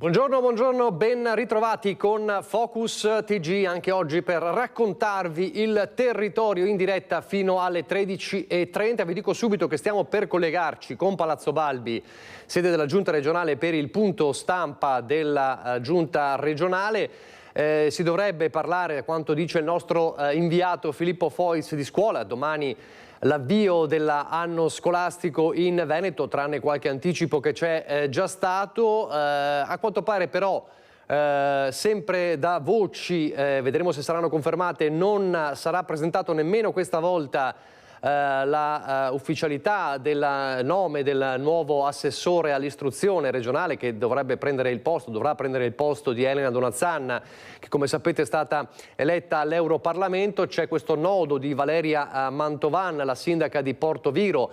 Buongiorno, ben ritrovati con Focus TG anche oggi per raccontarvi il territorio in diretta fino alle 13:30. Vi dico subito che stiamo per collegarci con Palazzo Balbi, sede della Giunta regionale, per il punto stampa della Giunta regionale. Si dovrebbe parlare, a quanto dice il nostro inviato Filippo Fois, di scuola. Domani l'avvio dell'anno scolastico in Veneto, tranne qualche anticipo che c'è già stato. A quanto pare però, sempre da voci, vedremo se saranno confermate, non sarà presentato nemmeno questa volta la ufficialità del nome del nuovo assessore all'istruzione regionale, che dovrà prendere il posto di Elena Donazzanna, che come sapete è stata eletta all'Europarlamento. C'è questo nodo di Valeria Mantovan, la sindaca di Portoviro,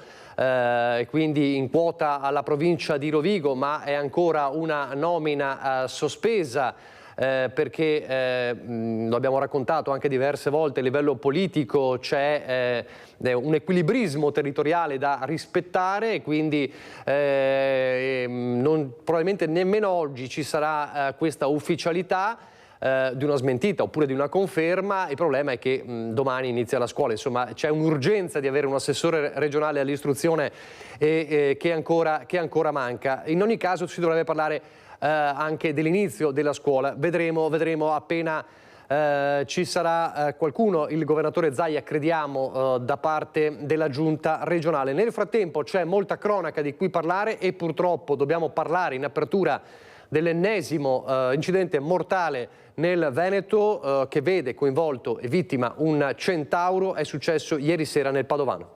quindi in quota alla provincia di Rovigo, ma è ancora una nomina sospesa. Perché lo abbiamo raccontato anche diverse volte, a livello politico c'è un equilibrismo territoriale da rispettare, e quindi probabilmente nemmeno oggi ci sarà questa ufficialità di una smentita oppure di una conferma. Il problema è che domani inizia la scuola, insomma c'è un'urgenza di avere un assessore regionale all'istruzione che ancora manca. In ogni caso si dovrebbe parlare anche dell'inizio della scuola. Vedremo appena ci sarà qualcuno, il governatore Zaia crediamo, da parte della giunta regionale. Nel frattempo c'è molta cronaca di cui parlare e purtroppo dobbiamo parlare in apertura dell'ennesimo incidente mortale nel Veneto che vede coinvolto e vittima un centauro. È successo ieri sera nel Padovano.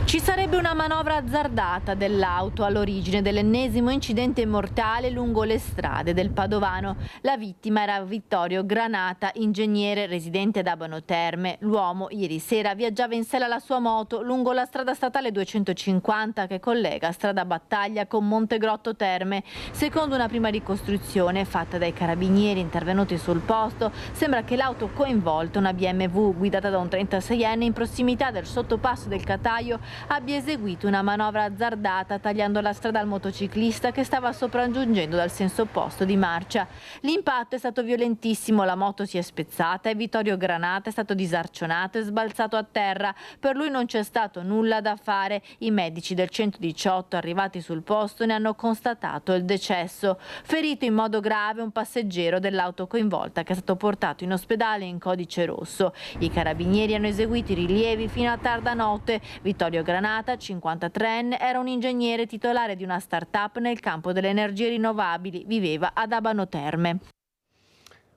Ci sarebbe una manovra azzardata dell'auto all'origine dell'ennesimo incidente mortale lungo le strade del Padovano. La vittima era Vittorio Granata, ingegnere residente ad Abano Terme. L'uomo ieri sera viaggiava in sella alla sua moto lungo la strada statale 250 che collega Strada Battaglia con Montegrotto Terme. Secondo una prima ricostruzione fatta dai carabinieri intervenuti sul posto, sembra che l'auto coinvolta, una BMW guidata da un 36enne, in prossimità del sottopasso del Cataio abbia eseguito una manovra azzardata tagliando la strada al motociclista che stava sopraggiungendo dal senso opposto di marcia. L'impatto è stato violentissimo, la moto si è spezzata e Vittorio Granata è stato disarcionato e sbalzato a terra. Per lui non c'è stato nulla da fare. I medici del 118 arrivati sul posto ne hanno constatato il decesso. Ferito in modo grave un passeggero dell'auto coinvolta che è stato portato in ospedale in codice rosso. I carabinieri hanno eseguito i rilievi fino a tarda notte. Vittorio Granata, 53enne, era un ingegnere titolare di una start-up nel campo delle energie rinnovabili, viveva ad Abano Terme.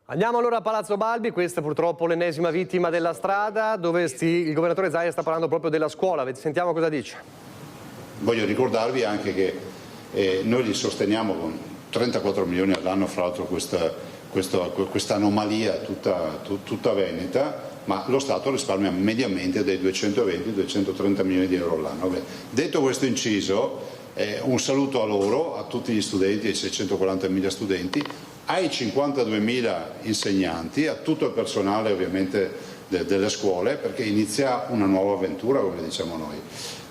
Andiamo allora a Palazzo Balbi. Questa è purtroppo l'ennesima vittima della strada, dove il governatore Zaia sta parlando proprio della scuola. Sentiamo cosa dice. Voglio ricordarvi anche che noi li sosteniamo con 34 milioni all'anno, fra l'altro questa anomalia tutta veneta, ma lo Stato risparmia mediamente dai 220-230 milioni di euro all'anno. Detto questo inciso, un saluto a loro, a tutti gli studenti, ai 640.000 studenti, ai 52.000 insegnanti, a tutto il personale ovviamente delle scuole, perché inizia una nuova avventura, come diciamo noi.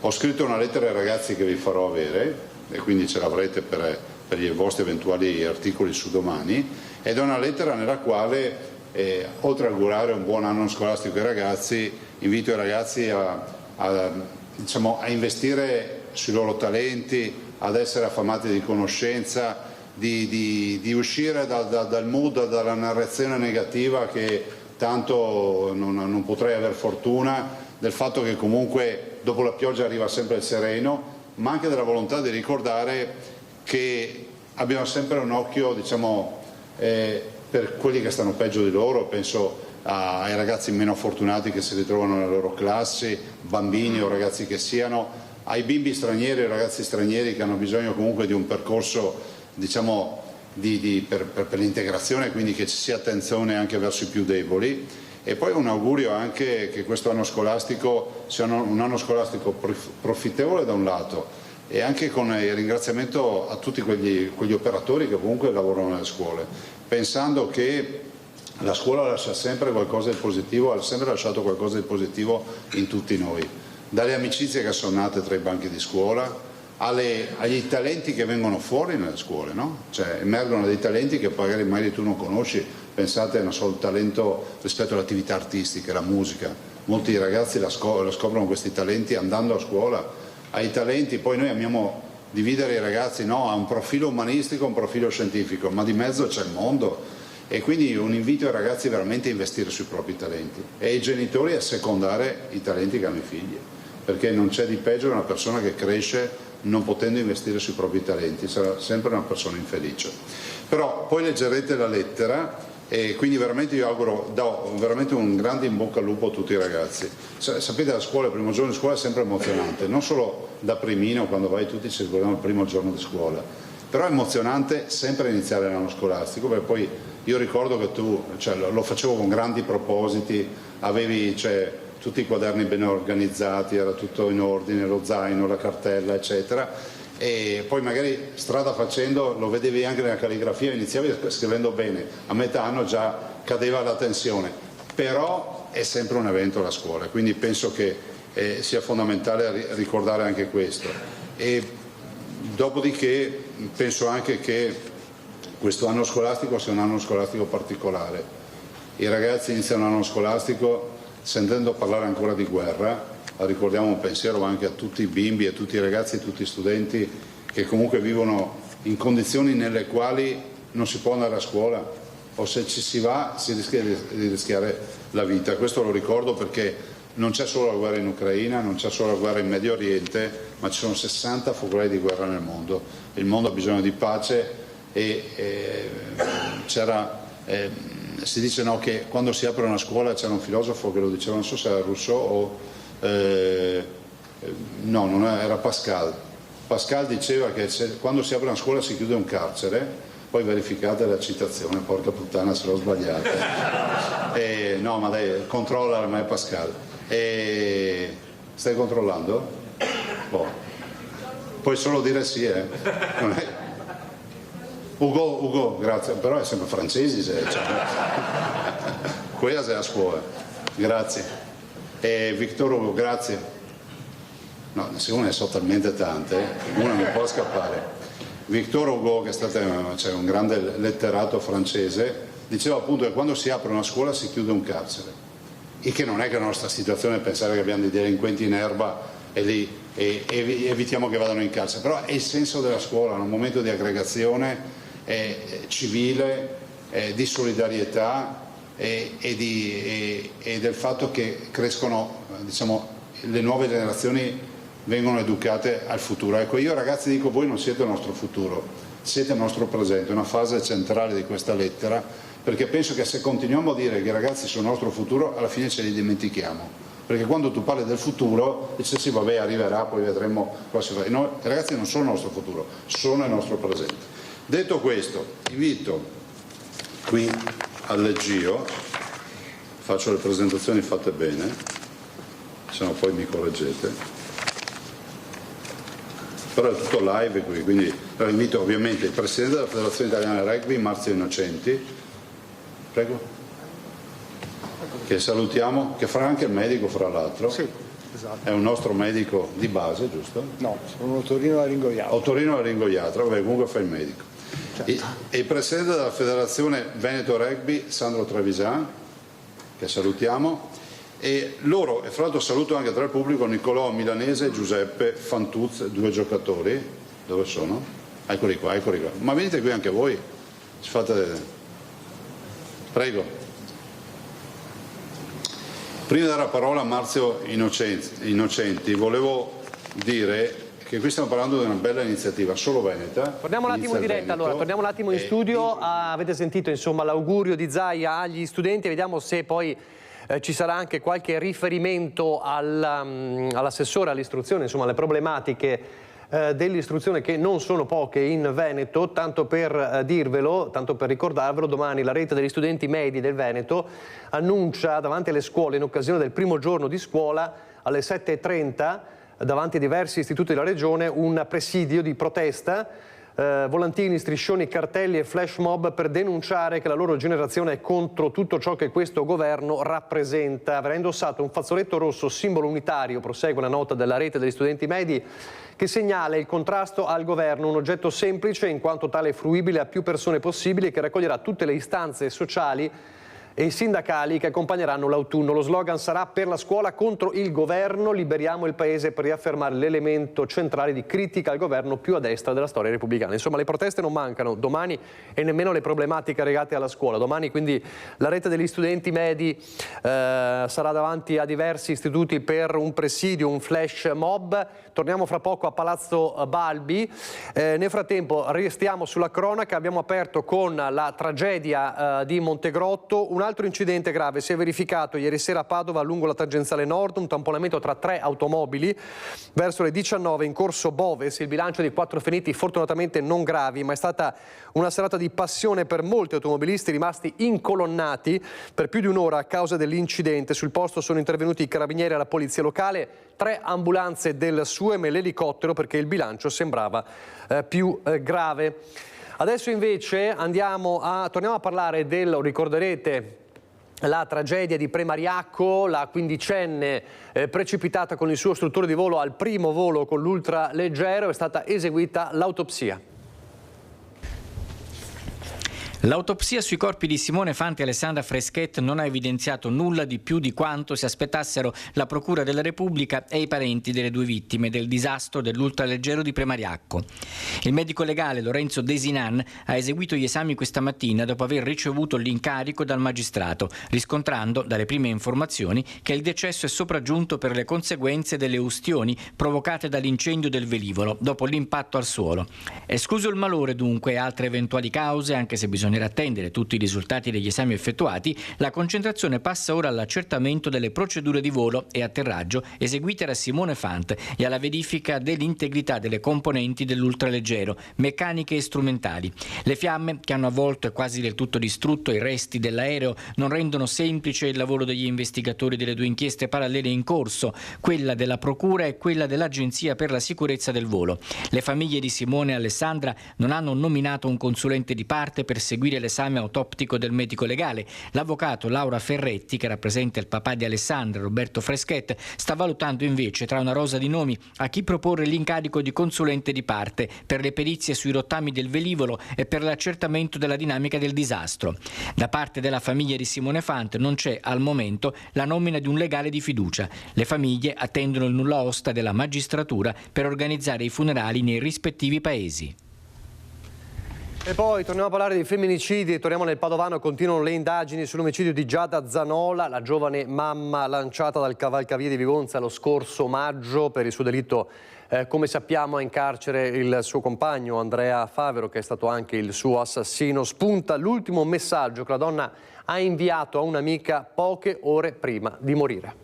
Ho scritto una lettera ai ragazzi che vi farò avere, e quindi ce l'avrete per i vostri eventuali articoli su Domani, ed è una lettera nella quale oltre a augurare un buon anno scolastico ai ragazzi, invito i ragazzi a investire sui loro talenti, ad essere affamati di conoscenza, di uscire dal mood, dalla narrazione negativa che tanto non potrei aver fortuna, del fatto che comunque dopo la pioggia arriva sempre il sereno, ma anche della volontà di ricordare che abbiamo sempre un occhio, per quelli che stanno peggio di loro. Penso ai ragazzi meno fortunati che si ritrovano nelle loro classi, bambini o ragazzi che siano, ai bimbi stranieri e ragazzi stranieri che hanno bisogno comunque di un percorso per l'integrazione, quindi che ci sia attenzione anche verso i più deboli. E poi un augurio anche che questo anno scolastico sia un anno scolastico profittevole da un lato, e anche con il ringraziamento a tutti quegli operatori che comunque lavorano nelle scuole, pensando che la scuola lascia sempre qualcosa di positivo, ha sempre lasciato qualcosa di positivo in tutti noi, dalle amicizie che sono nate tra i banchi di scuola agli talenti che vengono fuori nelle scuole, no? Cioè, emergono dei talenti che magari tu non conosci. Pensate a un solo talento rispetto all'attività artistica, la musica. Molti ragazzi lo scoprono questi talenti andando a scuola. Ai talenti, poi noi amiamo dividere i ragazzi, no, a un profilo umanistico, un profilo scientifico, ma di mezzo c'è il mondo. E quindi un invito ai ragazzi veramente a investire sui propri talenti e ai genitori a secondare i talenti che hanno i figli, perché non c'è di peggio una persona che cresce non potendo investire sui propri talenti, sarà sempre una persona infelice. Però poi leggerete la lettera e quindi veramente io auguro, do veramente un grande in bocca al lupo a tutti i ragazzi. Sapete, la scuola, il primo giorno di scuola è sempre emozionante, non solo da primino quando vai tutti ci ricordano il primo giorno di scuola, però è emozionante sempre iniziare l'anno scolastico, perché poi io ricordo che tu, cioè, lo facevo con grandi propositi, avevi tutti i quaderni ben organizzati, era tutto in ordine, lo zaino, la cartella, eccetera, e poi magari strada facendo lo vedevi anche nella calligrafia, iniziavi scrivendo bene, a metà anno già cadeva la tensione, però è sempre un evento la scuola, quindi penso che sia fondamentale ricordare anche questo. E dopodiché penso anche che questo anno scolastico sia un anno scolastico particolare. I ragazzi iniziano l'anno scolastico sentendo parlare ancora di guerra, ricordiamo un pensiero anche a tutti i bimbi, a tutti i ragazzi, a tutti gli studenti che comunque vivono in condizioni nelle quali non si può andare a scuola o se ci si va si rischia di rischiare la vita. Questo lo ricordo perché non c'è solo la guerra in Ucraina, non c'è solo la guerra in Medio Oriente, ma ci sono 60 focolai di guerra nel mondo. Il mondo ha bisogno di pace e si dice, no, che quando si apre una scuola, c'era un filosofo che lo diceva, non so se era Rousseau o no, non era Pascal. Pascal diceva che quando si apre una scuola si chiude un carcere, poi verificate la citazione, porca puttana se l'ho sbagliata. No, ma dai, controlla, ma è Pascal. Stai controllando? Boh. Puoi solo dire sì, non è... Ugo, grazie, però è sempre francesi, quella è la scuola, grazie. Victor Hugo, grazie. No, siccome ne so talmente tante, una mi può scappare. Victor Hugo, che è stato un grande letterato francese, diceva appunto che quando si apre una scuola si chiude un carcere, e che non è che la nostra situazione è pensare che abbiamo dei delinquenti in erba e evitiamo che vadano in carcere, però è il senso della scuola, un momento di aggregazione civile, di solidarietà e del fatto che crescono, diciamo, le nuove generazioni vengono educate al futuro. Ecco, io ragazzi dico, voi non siete il nostro futuro, siete il nostro presente, una fase centrale di questa lettera, perché penso che se continuiamo a dire che i ragazzi sono il nostro futuro, alla fine ce li dimentichiamo. Perché quando tu parli del futuro dici sì, vabbè, arriverà, poi vedremo cosa si fa. No, i ragazzi non sono il nostro futuro, sono il nostro presente. Detto questo, invito qui al leggio, faccio le presentazioni fatte bene, se no poi mi correggete, però è tutto live qui, quindi invito ovviamente il Presidente della Federazione Italiana Rugby, Marzio Innocenti, prego. Che salutiamo, che farà anche il medico fra l'altro. Sì, esatto. È un nostro medico di base, giusto? No, sono otorrinolaringoiatra. Otorrinolaringoiatra, vabbè, comunque fa il medico. Certo. E il presidente della Federazione Veneto Rugby, Sandro Trevisan, che salutiamo, e loro, e fra l'altro saluto anche tra il pubblico Nicolò Milanese e Giuseppe Fantuz, 2 giocatori. Dove sono? Eccoli qua, eccoli qua. Ma venite qui anche voi, ci fate... Prego. Prima di dare la parola a Marzio Innocenti, volevo dire che qui stiamo parlando di una bella iniziativa, solo veneta. Torniamo un attimo in diretta, allora, torniamo un attimo in studio. Avete sentito insomma l'augurio di Zaia agli studenti, vediamo se poi ci sarà anche qualche riferimento all'assessore all'istruzione, insomma alle problematiche dell'istruzione che non sono poche in Veneto. Tanto per dirvelo, tanto per ricordarvelo, domani la rete degli studenti medi del Veneto annuncia davanti alle scuole, in occasione del primo giorno di scuola, alle 7:30 davanti a diversi istituti della regione, un presidio di protesta volantini, striscioni, cartelli e flash mob per denunciare che la loro generazione è contro tutto ciò che questo governo rappresenta. Avrà indossato un fazzoletto rosso, simbolo unitario, prosegue la nota della rete degli studenti medi, che segnala il contrasto al governo, un oggetto semplice in quanto tale fruibile a più persone possibili e che raccoglierà tutte le istanze sociali e sindacali che accompagneranno l'autunno. Lo slogan sarà: per la scuola contro il governo, liberiamo il paese, per riaffermare l'elemento centrale di critica al governo più a destra della storia repubblicana. Insomma, le proteste non mancano domani e nemmeno le problematiche legate alla scuola. Domani quindi la rete degli studenti medi sarà davanti a diversi istituti per un presidio, un flash mob. Torniamo fra poco a Palazzo Balbi. Nel frattempo restiamo sulla cronaca, abbiamo aperto con la tragedia di Montegrotto. Un altro incidente grave si è verificato ieri sera a Padova lungo la tangenziale nord, un tamponamento tra 3 automobili verso le 19 in corso Boves. Il bilancio di 4 feriti fortunatamente non gravi, ma è stata una serata di passione per molti automobilisti rimasti incolonnati per più di un'ora a causa dell'incidente. Sul posto sono intervenuti i carabinieri e la polizia locale, 3 ambulanze del SUEM e l'elicottero perché il bilancio sembrava più grave. Adesso invece torniamo a parlare lo ricorderete, la tragedia di Premariacco, la quindicenne precipitata con il suo istruttore di volo al primo volo con l'ultraleggero. È stata eseguita l'autopsia. L'autopsia sui corpi di Simone Fanti e Alessandra Freschet non ha evidenziato nulla di più di quanto si aspettassero la Procura della Repubblica e i parenti delle 2 vittime del disastro dell'ultraleggero di Premariacco. Il medico legale Lorenzo Desinan ha eseguito gli esami questa mattina dopo aver ricevuto l'incarico dal magistrato, riscontrando dalle prime informazioni che il decesso è sopraggiunto per le conseguenze delle ustioni provocate dall'incendio del velivolo dopo l'impatto al suolo. Escluso il malore dunque e altre eventuali cause, anche se bisognerà attendere tutti i risultati degli esami effettuati, la concentrazione passa ora all'accertamento delle procedure di volo e atterraggio eseguite da Simone Fant e alla verifica dell'integrità delle componenti dell'ultraleggero, meccaniche e strumentali. Le fiamme, che hanno avvolto e quasi del tutto distrutto i resti dell'aereo, non rendono semplice il lavoro degli investigatori delle 2 inchieste parallele in corso, quella della Procura e quella dell'Agenzia per la sicurezza del volo. Le famiglie di Simone e Alessandra non hanno nominato un consulente di parte per seguire l'esame autoptico del medico legale. L'avvocato Laura Ferretti, che rappresenta il papà di Alessandra, Roberto Freschet, sta valutando invece tra una rosa di nomi a chi proporre l'incarico di consulente di parte per le perizie sui rottami del velivolo e per l'accertamento della dinamica del disastro. Da parte della famiglia di Simone Fant non c'è al momento la nomina di un legale di fiducia. Le famiglie attendono il nulla osta della magistratura per organizzare i funerali nei rispettivi paesi. E poi torniamo a parlare di femminicidi, torniamo nel Padovano, continuano le indagini sull'omicidio di Giada Zanola, la giovane mamma lanciata dal cavalcavia di Vigonza lo scorso maggio. Per il suo delitto, come sappiamo, è in carcere il suo compagno Andrea Favero, che è stato anche il suo assassino. Spunta l'ultimo messaggio che la donna ha inviato a un'amica poche ore prima di morire.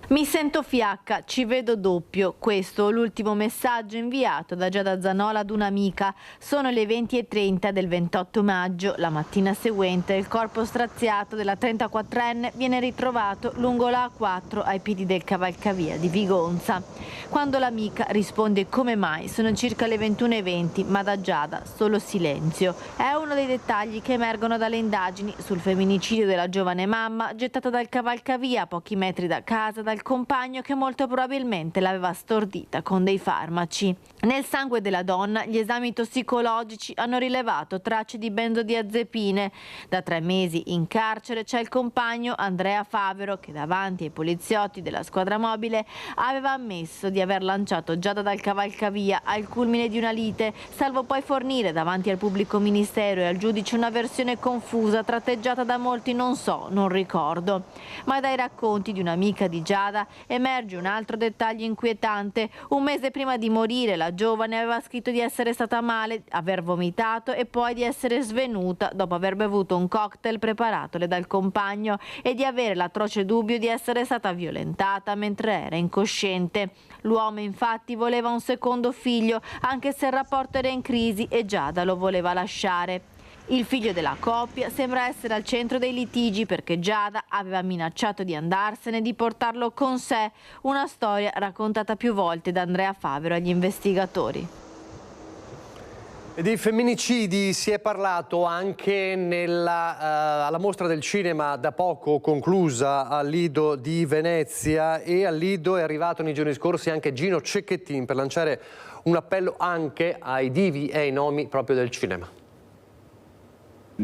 Mi sento fiacca, ci vedo doppio. Questo l'ultimo messaggio inviato da Giada Zanola ad un'amica. Sono le 20:30 del 28 maggio. La mattina seguente il corpo straziato della 34enne viene ritrovato lungo la A4 ai piedi del cavalcavia di Vigonza. Quando l'amica risponde come mai, sono circa le 21:20, ma da Giada solo silenzio. È uno dei dettagli che emergono dalle indagini sul femminicidio della giovane mamma gettata dal cavalcavia a pochi metri da casa dal compagno che molto probabilmente l'aveva stordita con dei farmaci. Nel sangue della donna gli esami tossicologici hanno rilevato tracce di benzodiazepine. Da 3 mesi in carcere c'è il compagno Andrea Favero che davanti ai poliziotti della squadra mobile aveva ammesso di aver lanciato Giada dal cavalcavia al culmine di una lite, salvo poi fornire davanti al pubblico ministero e al giudice una versione confusa tratteggiata da molti non so, non ricordo. Ma dai racconti di un'amica di Giada emerge un altro dettaglio inquietante. Un mese prima di morire la giovane aveva scritto di essere stata male, aver vomitato e poi di essere svenuta dopo aver bevuto un cocktail preparatole dal compagno e di avere l'atroce dubbio di essere stata violentata mentre era incosciente. L'uomo infatti voleva un secondo figlio, anche se il rapporto era in crisi e Giada lo voleva lasciare. Il figlio della coppia sembra essere al centro dei litigi perché Giada aveva minacciato di andarsene e di portarlo con sé, una storia raccontata più volte da Andrea Favero agli investigatori. Di femminicidi si è parlato anche alla mostra del cinema da poco conclusa al Lido di Venezia, e al Lido è arrivato nei giorni scorsi anche Gino Cecchettin per lanciare un appello anche ai divi e ai nomi proprio del cinema.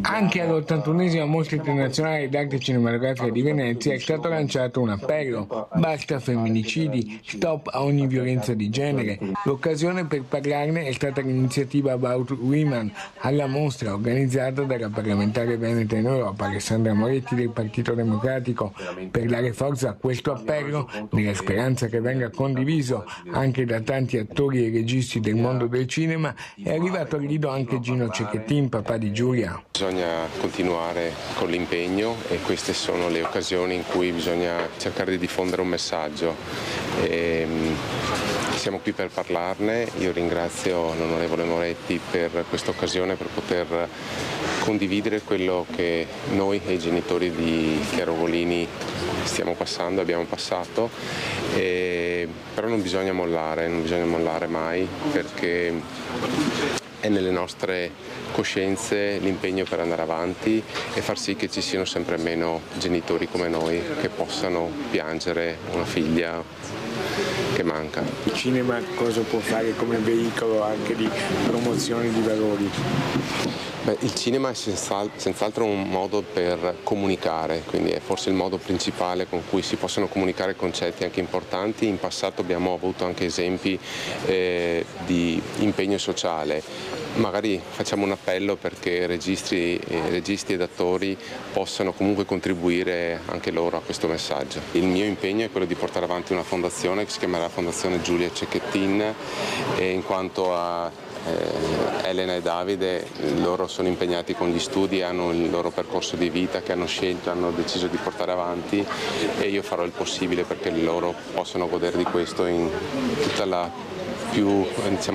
Anche all'81esima Mostra internazionale d'arte cinematografica di Venezia è stato lanciato un appello: basta femminicidi, stop a ogni violenza di genere. L'occasione per parlarne è stata l'iniziativa About Women alla mostra organizzata dalla parlamentare veneta in Europa Alessandra Moretti del Partito Democratico. Per dare forza a questo appello, nella speranza che venga condiviso anche da tanti attori e registi del mondo del cinema, è arrivato al Lido anche Gino Cecchettin, papà di Giulia. Bisogna continuare con l'impegno e queste sono le occasioni in cui bisogna cercare di diffondere un messaggio. Siamo qui per parlarne. Io ringrazio l'onorevole Moretti per questa occasione, per poter condividere quello che noi e i genitori di Chiara Ugolini stiamo passando, abbiamo passato, però non bisogna mollare mai, perché è nelle nostre coscienze l'impegno per andare avanti e far sì che ci siano sempre meno genitori come noi che possano piangere una figlia che manca. Il cinema cosa può fare come veicolo anche di promozione di valori? Il cinema è senz'altro un modo per comunicare, quindi è forse il modo principale con cui si possono comunicare concetti anche importanti. In passato abbiamo avuto anche esempi di impegno sociale. Magari facciamo un appello perché registi ed attori possano comunque contribuire anche loro a questo messaggio. Il mio impegno è quello di portare avanti una fondazione che si chiamerà Fondazione Giulia Cecchettin, e in quanto a Elena e Davide, loro sono impegnati con gli studi, hanno il loro percorso di vita che hanno scelto, hanno deciso di portare avanti, e io farò il possibile perché loro possano godere di questo in tutta la più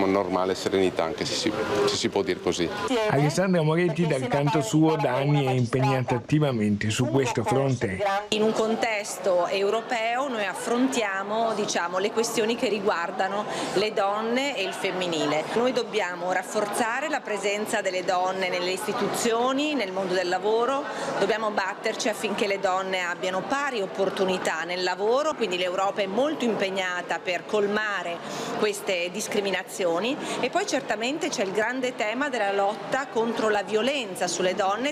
normale serenità, anche se si può dire così. Alessandra Moretti dal canto suo da anni è impegnata attivamente su questo fronte. In un contesto europeo noi affrontiamo le questioni che riguardano le donne e il femminile. Noi dobbiamo rafforzare la presenza delle donne nelle istituzioni, nel mondo del lavoro, dobbiamo batterci affinché le donne abbiano pari opportunità nel lavoro, quindi l'Europa è molto impegnata per colmare queste discriminazioni, e poi certamente c'è il grande tema della lotta contro la violenza sulle donne.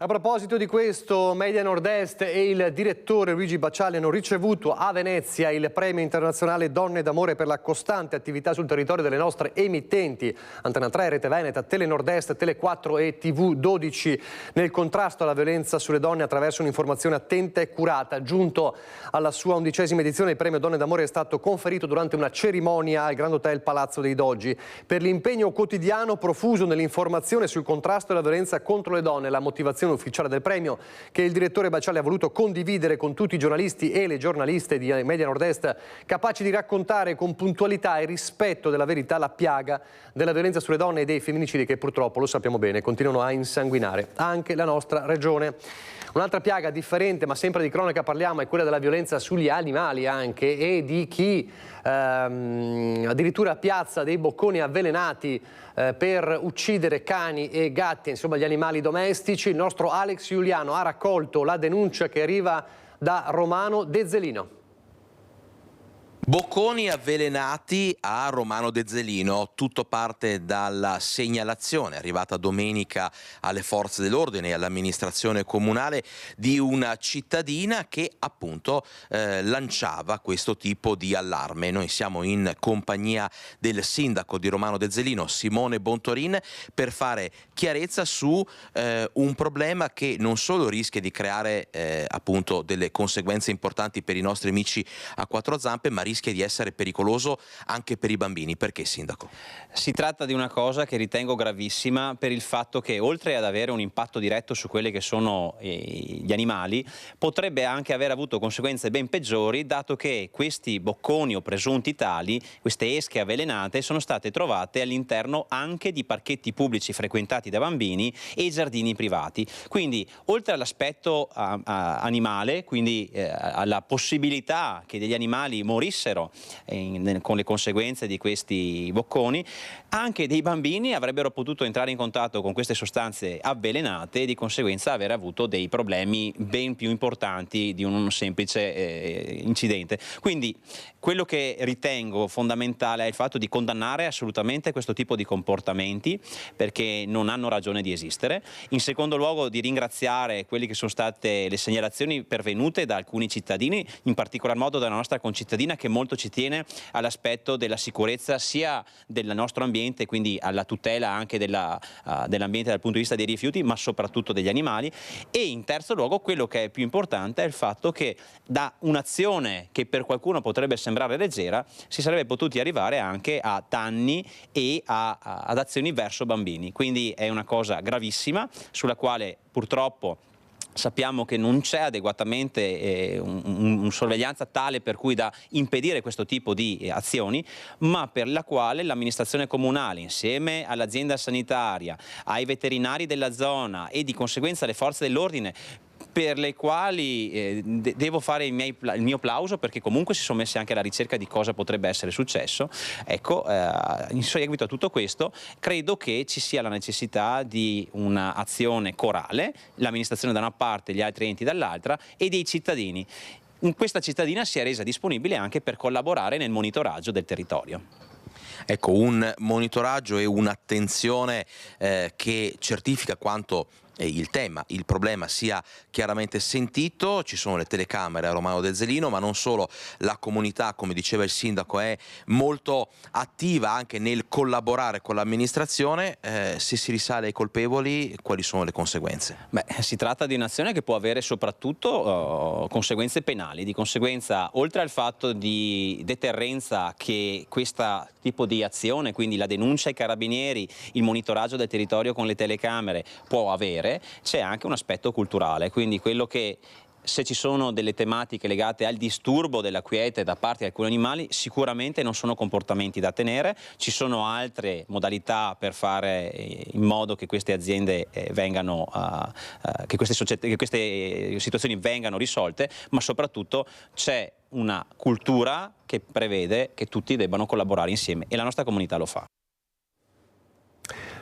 A proposito di questo, Media Nord-Est e il direttore Luigi Bacciali hanno ricevuto a Venezia il premio internazionale Donne d'Amore per la costante attività sul territorio delle nostre emittenti Antena 3, Rete Veneta, Tele Nord-Est, Tele 4 e TV 12 nel contrasto alla violenza sulle donne attraverso un'informazione attenta e curata. Giunto alla sua 11ª edizione, il premio Donne d'Amore è stato conferito durante una cerimonia al Grand Hotel Palazzo dei Dogi per l'impegno quotidiano profuso nell'informazione sul contrasto alla violenza contro le donne. La motivazione ufficiale del premio, che il direttore Bacciali ha voluto condividere con tutti i giornalisti e le giornaliste di Media Nord-Est, capaci di raccontare con puntualità e rispetto della verità la piaga della violenza sulle donne e dei femminicidi che purtroppo, lo sappiamo bene, continuano a insanguinare anche la nostra regione. Un'altra piaga differente, ma sempre di cronaca parliamo, è quella della violenza sugli animali anche, e di chi addirittura piazza dei bocconi avvelenati per uccidere cani e gatti, insomma gli animali domestici. Il nostro Alex Giuliano ha raccolto la denuncia che arriva da Romano Dezzelino. Bocconi avvelenati a Romano Dezzelino, tutto parte dalla segnalazione arrivata domenica alle forze dell'ordine e all'amministrazione comunale di una cittadina che appunto lanciava questo tipo di allarme. Noi siamo in compagnia del sindaco di Romano Dezzelino, Simone Bontorin, per fare chiarezza su un problema che non solo rischia di creare appunto delle conseguenze importanti per i nostri amici a quattro zampe, ma rischia di essere pericoloso anche per i bambini. Perché, sindaco? Si tratta di una cosa che ritengo gravissima, per il fatto che oltre ad avere un impatto diretto su quelli che sono gli animali, potrebbe anche aver avuto conseguenze ben peggiori, dato che questi bocconi o presunti tali, queste esche avvelenate, sono state trovate all'interno anche di parchetti pubblici frequentati da bambini e giardini privati. Quindi oltre all'aspetto animale, quindi alla possibilità che degli animali morissero vivessero con le conseguenze di questi bocconi, anche dei bambini avrebbero potuto entrare in contatto con queste sostanze avvelenate e di conseguenza aver avuto dei problemi ben più importanti di un semplice incidente. Quindi quello che ritengo fondamentale è il fatto di condannare assolutamente questo tipo di comportamenti, perché non hanno ragione di esistere. In secondo luogo, di ringraziare quelle che sono state le segnalazioni pervenute da alcuni cittadini, in particolar modo dalla nostra concittadina che molto ci tiene all'aspetto della sicurezza sia del nostro ambiente, quindi alla tutela anche dell'ambiente dal punto di vista dei rifiuti, ma soprattutto degli animali. E in terzo luogo, quello che è più importante è il fatto che da un'azione che per qualcuno potrebbe sembrare leggera si sarebbe potuti arrivare anche a danni e ad azioni verso bambini. Quindi è una cosa gravissima sulla quale purtroppo sappiamo che non c'è adeguatamente una sorveglianza tale per cui da impedire questo tipo di azioni, ma per la quale l'amministrazione comunale, insieme all'azienda sanitaria, ai veterinari della zona e di conseguenza alle forze dell'ordine, per le quali devo fare il mio plauso, perché comunque si sono messi anche alla ricerca di cosa potrebbe essere successo. Ecco, in seguito a tutto questo credo che ci sia la necessità di un'azione corale, l'amministrazione da una parte, gli altri enti dall'altra, e dei cittadini. Questa cittadina si è resa disponibile anche per collaborare nel monitoraggio del territorio. Ecco, un monitoraggio e un'attenzione che certifica quanto il problema sia chiaramente sentito. Ci sono le telecamere a Romano del Zelino, ma non solo, la comunità, come diceva il sindaco, è molto attiva anche nel collaborare con l'amministrazione. Se si risale ai colpevoli, quali sono le conseguenze? Beh, si tratta di un'azione che può avere soprattutto conseguenze penali. Di conseguenza, oltre al fatto di deterrenza che questo tipo di azione, quindi la denuncia ai carabinieri, il monitoraggio del territorio con le telecamere, può avere, c'è anche un aspetto culturale, quindi quello che, se ci sono delle tematiche legate al disturbo della quiete da parte di alcuni animali, sicuramente non sono comportamenti da tenere. Ci sono altre modalità per fare in modo che queste aziende vengano, che queste situazioni vengano risolte, ma soprattutto c'è una cultura che prevede che tutti debbano collaborare insieme e la nostra comunità lo fa.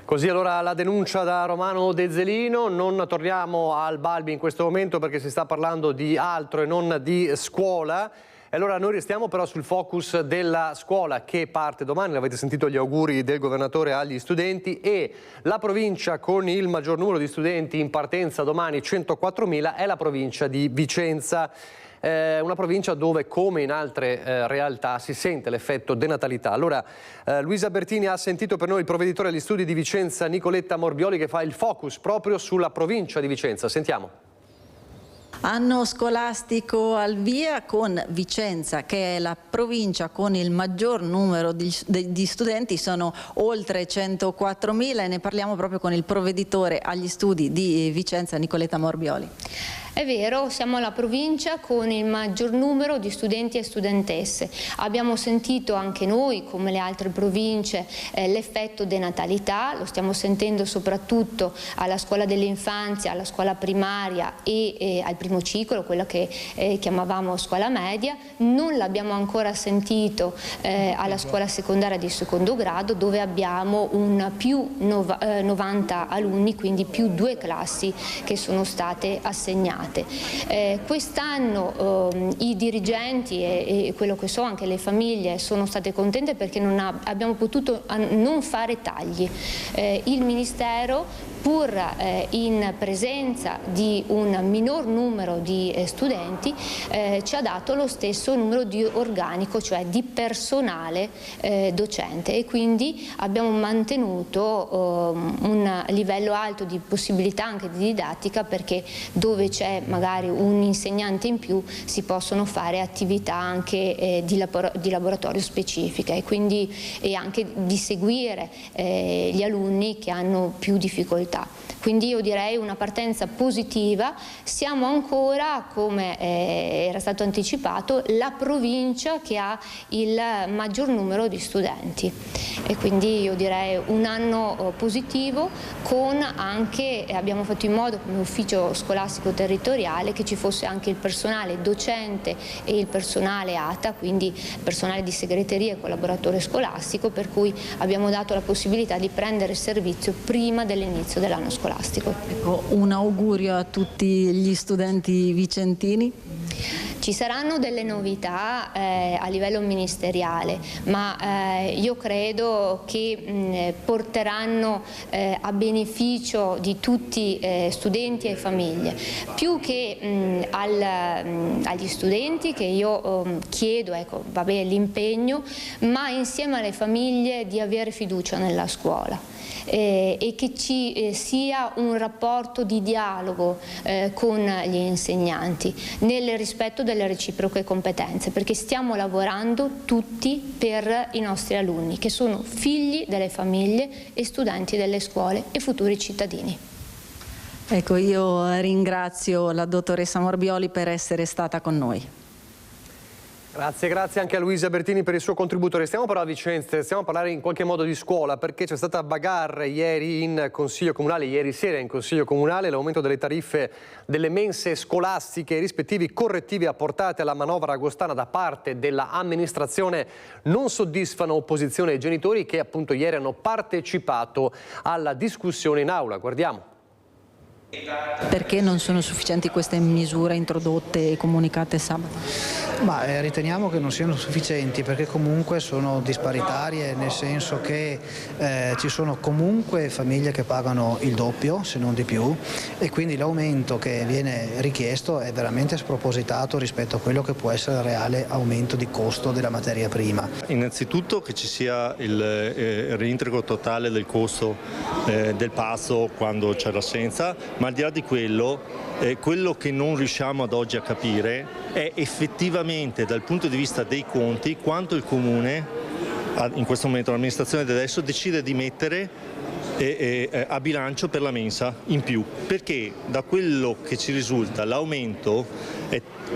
Così allora la denuncia da Romano del Zelino. Non torniamo al Balbi in questo momento perché si sta parlando di altro e non di scuola. E allora noi restiamo però sul focus della scuola che parte domani. Avete sentito gli auguri del governatore agli studenti, e la provincia con il maggior numero di studenti in partenza domani, 104.000, è la provincia di Vicenza. Una provincia dove, come in altre realtà, si sente l'effetto denatalità. Allora Luisa Bertini ha sentito per noi il provveditore agli studi di Vicenza Nicoletta Morbioli, che fa il focus proprio sulla provincia di Vicenza. Sentiamo. Anno scolastico al via con Vicenza, che è la provincia con il maggior numero di studenti, sono oltre 104.000, e ne parliamo proprio con il provveditore agli studi di Vicenza Nicoletta Morbioli. È vero, siamo la provincia con il maggior numero di studenti e studentesse. Abbiamo sentito anche noi, come le altre province, l'effetto denatalità, lo stiamo sentendo soprattutto alla scuola dell'infanzia, alla scuola primaria e al primo ciclo, quella che chiamavamo scuola media. Non l'abbiamo ancora sentito alla scuola secondaria di secondo grado, dove abbiamo un più 90 alunni, quindi più 2 classi che sono state assegnate. Quest'anno i dirigenti e quello che so anche le famiglie sono state contente perché abbiamo potuto non fare tagli. Il Ministero, pur in presenza di un minor numero di studenti, ci ha dato lo stesso numero di organico, cioè di personale docente, e quindi abbiamo mantenuto un livello alto di possibilità anche di didattica, perché dove c'è magari un insegnante in più si possono fare attività anche di laboratorio specifiche, e anche di seguire gli alunni che hanno più difficoltà. Quindi io direi una partenza positiva. Siamo ancora, come era stato anticipato, la provincia che ha il maggior numero di studenti, e quindi io direi un anno positivo, con anche, abbiamo fatto in modo come ufficio scolastico territoriale territoriale, che ci fosse anche il personale docente e il personale ATA, quindi personale di segreteria e collaboratore scolastico, per cui abbiamo dato la possibilità di prendere servizio prima dell'inizio dell'anno scolastico. Ecco, un augurio a tutti gli studenti vicentini. Ci saranno delle novità a livello ministeriale, ma io credo che porteranno a beneficio di tutti studenti e famiglie. Più che agli studenti, che io chiedo, ecco, va bene l'impegno, ma insieme alle famiglie di avere fiducia nella scuola. E che ci sia un rapporto di dialogo con gli insegnanti nel rispetto delle reciproche competenze, perché stiamo lavorando tutti per i nostri alunni, che sono figli delle famiglie e studenti delle scuole e futuri cittadini. Ecco, io ringrazio la dottoressa Morbioli per essere stata con noi. Grazie anche a Luisa Bertini per il suo contributo. Restiamo però a Vicenza, stiamo a parlare in qualche modo di scuola, perché c'è stata bagarre ieri in Consiglio Comunale, ieri sera in Consiglio Comunale, l'aumento delle tariffe delle mense scolastiche e i rispettivi correttivi apportati alla manovra agostana da parte dell'amministrazione non soddisfano opposizione e genitori che appunto ieri hanno partecipato alla discussione in aula. Guardiamo. Perché non sono sufficienti queste misure introdotte e comunicate sabato? Ma riteniamo che non siano sufficienti, perché comunque sono disparitarie, nel senso che ci sono comunque famiglie che pagano il doppio, se non di più, e quindi l'aumento che viene richiesto è veramente spropositato rispetto a quello che può essere il reale aumento di costo della materia prima. Innanzitutto che ci sia il reintegro totale del costo del pasto quando c'è l'assenza, ma al di là di quello che non riusciamo ad oggi a capire è effettivamente dal punto di vista dei conti quanto il Comune, in questo momento l'amministrazione di adesso, decide di mettere a bilancio per la mensa in più, perché da quello che ci risulta l'aumento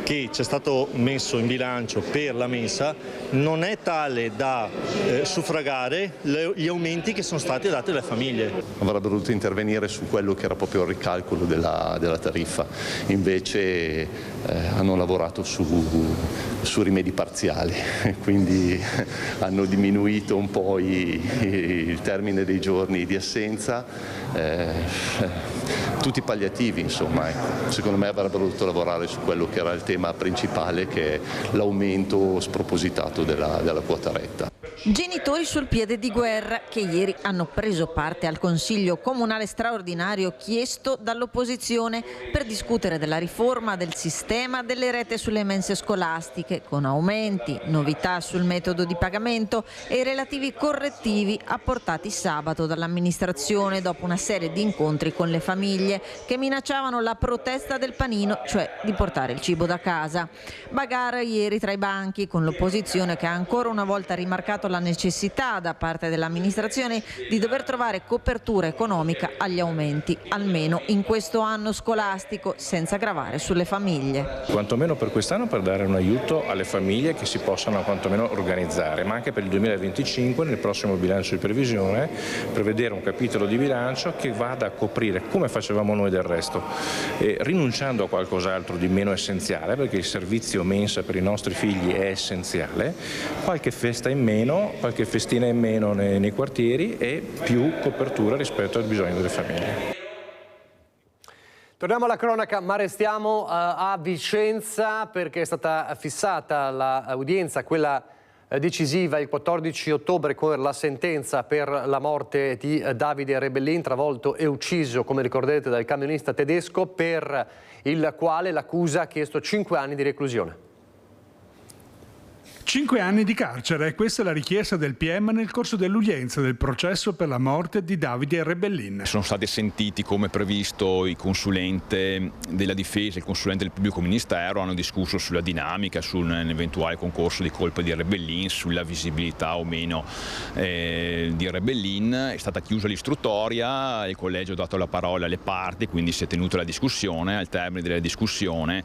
che c'è stato messo in bilancio per la mensa non è tale da suffragare gli aumenti che sono stati dati alle famiglie. Avrebbero dovuto intervenire su quello che era proprio il ricalcolo della tariffa, invece hanno lavorato su rimedi parziali, quindi hanno diminuito un po' il termine dei giorni di assenza, tutti palliativi, insomma. Secondo me avrebbero dovuto lavorare su quello che era il tema principale, che è l'aumento spropositato della quota retta. Genitori sul piede di guerra che ieri hanno preso parte al Consiglio Comunale straordinario chiesto dall'opposizione per discutere della riforma del sistema delle rette sulle mense scolastiche, con aumenti, novità sul metodo di pagamento e i relativi correttivi apportati sabato dall'amministrazione dopo una serie di incontri con le famiglie che minacciavano la protesta del panino, cioè di portare il cibo da casa. Bagarre ieri tra i banchi, con l'opposizione che ha ancora una volta rimarcato la necessità da parte dell'amministrazione di dover trovare copertura economica agli aumenti, almeno in questo anno scolastico, senza gravare sulle famiglie. Quantomeno per quest'anno, per dare un aiuto alle famiglie che si possano quantomeno organizzare, ma anche per il 2025 nel prossimo bilancio di previsione prevedere un capitolo di bilancio che vada a coprire, come facevamo noi del resto, rinunciando a qualcos'altro di meno essenziale, perché il servizio mensa per i nostri figli è essenziale, qualche festa in meno, qualche festina in meno nei quartieri e più copertura rispetto al bisogno delle famiglie. Torniamo alla cronaca, ma restiamo a Vicenza, perché è stata fissata l'udienza, quella decisiva, il 14 ottobre, con la sentenza per la morte di Davide Rebellin, travolto e ucciso, come ricorderete, dal camionista tedesco, per il quale l'accusa ha chiesto 5 anni di reclusione. 5 anni di carcere, questa è la richiesta del PM nel corso dell'udienza del processo per la morte di Davide Rebellin. Sono stati sentiti come previsto il consulente della difesa e il consulente del pubblico ministero, hanno discusso sulla dinamica, su un eventuale concorso di colpa di Rebellin, sulla visibilità o meno di Rebellin. È stata chiusa l'istruttoria, il collegio ha dato la parola alle parti, quindi si è tenuta la discussione. Al termine della discussione,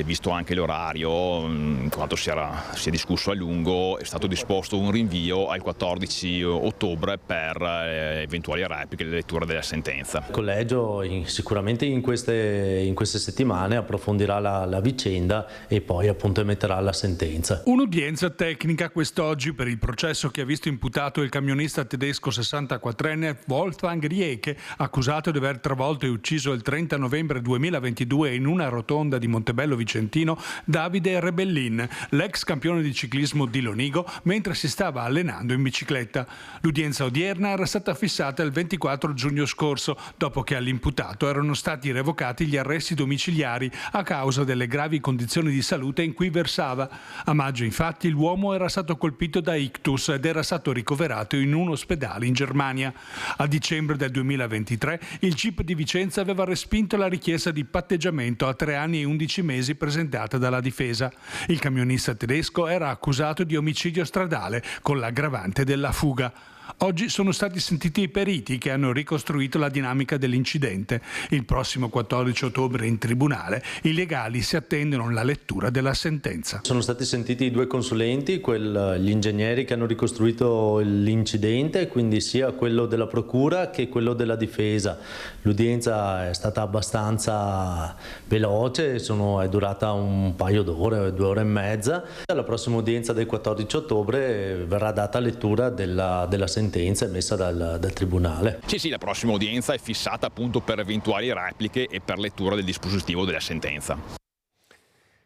visto anche l'orario, in quanto si è discusso a lungo, è stato disposto un rinvio al 14 ottobre per eventuali repliche e la lettura della sentenza. Il collegio sicuramente in queste settimane approfondirà la vicenda e poi appunto emetterà la sentenza. Un'udienza tecnica quest'oggi per il processo che ha visto imputato il camionista tedesco 64enne Wolfgang Rieke, accusato di aver travolto e ucciso il 30 novembre 2022 in una rotonda di Montebello Vicentino Davide Rebellin, l'ex campione di ciclismo di Lonigo, mentre si stava allenando in bicicletta. L'udienza odierna era stata fissata il 24 giugno scorso, dopo che all'imputato erano stati revocati gli arresti domiciliari a causa delle gravi condizioni di salute in cui versava. A maggio, infatti, l'uomo era stato colpito da ictus ed era stato ricoverato in un ospedale in Germania. A dicembre del 2023 il GIP di Vicenza aveva respinto la richiesta di patteggiamento a 3 anni e 11 mesi presentata dalla difesa. Il camionista tedesco era accusato di omicidio stradale con l'aggravante della fuga. Oggi sono stati sentiti i periti che hanno ricostruito la dinamica dell'incidente. Il prossimo 14 ottobre in tribunale i legali si attendono la lettura della sentenza. Sono stati sentiti i 2 consulenti, gli ingegneri che hanno ricostruito l'incidente, quindi sia quello della procura che quello della difesa. L'udienza è stata abbastanza veloce, è durata un paio d'ore, 2 ore e mezza. Alla prossima udienza del 14 ottobre verrà data lettura della sentenza emessa dal Tribunale. Sì, la prossima udienza è fissata appunto per eventuali repliche e per lettura del dispositivo della sentenza.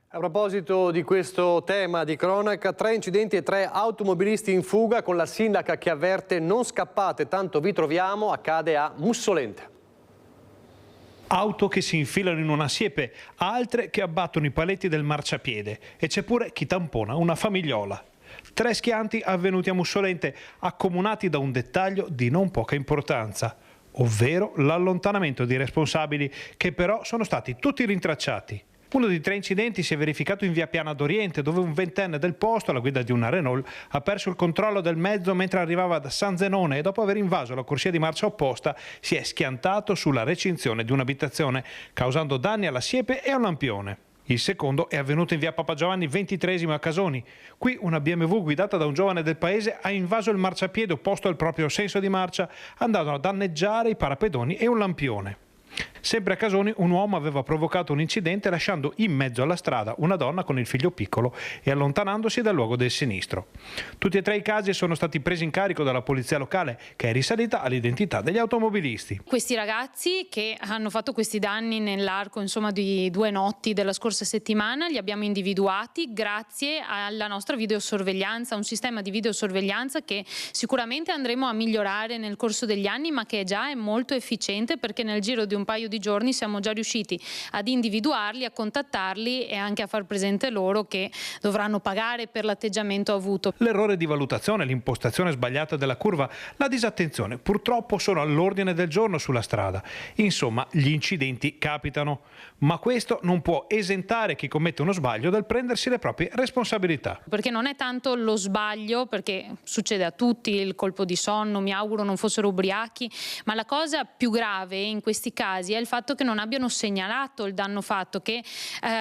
A proposito di questo tema di cronaca, 3 incidenti e 3 automobilisti in fuga, con la sindaca che avverte: non scappate, tanto vi troviamo. Accade a Mussolente. Auto che si infilano in una siepe, altre che abbattono i paletti del marciapiede e c'è pure chi tampona una famigliola. 3 schianti avvenuti a Mussolente, accomunati da un dettaglio di non poca importanza, ovvero l'allontanamento di responsabili che però sono stati tutti rintracciati. Uno dei 3 incidenti si è verificato in via Piana d'Oriente, dove un 20enne del posto, alla guida di una Renault, ha perso il controllo del mezzo mentre arrivava da San Zenone e dopo aver invaso la corsia di marcia opposta si è schiantato sulla recinzione di un'abitazione, causando danni alla siepe e a un lampione. Il secondo è avvenuto in via Papa Giovanni XXIII a Casoni. Qui una BMW guidata da un giovane del paese ha invaso il marciapiede opposto al proprio senso di marcia, andando a danneggiare i parapedoni e un lampione. Sempre a Casoni un uomo aveva provocato un incidente lasciando in mezzo alla strada una donna con il figlio piccolo e allontanandosi dal luogo del sinistro. Tutti e 3 i casi sono stati presi in carico dalla polizia locale, che è risalita all'identità degli automobilisti. Questi ragazzi che hanno fatto questi danni nell'arco di 2 notti della scorsa settimana li abbiamo individuati grazie alla nostra videosorveglianza, un sistema di videosorveglianza che sicuramente andremo a migliorare nel corso degli anni, ma che già è molto efficiente, perché nel giro di un paio di giorni siamo già riusciti ad individuarli, a contattarli e anche a far presente loro che dovranno pagare per l'atteggiamento avuto. L'errore di valutazione, l'impostazione sbagliata della curva, la disattenzione purtroppo sono all'ordine del giorno sulla strada. Insomma, gli incidenti capitano, ma questo non può esentare chi commette uno sbaglio dal prendersi le proprie responsabilità. Perché non è tanto lo sbaglio, perché succede a tutti, il colpo di sonno, mi auguro non fossero ubriachi, ma la cosa più grave in questi casi è il fatto che non abbiano segnalato il danno fatto, che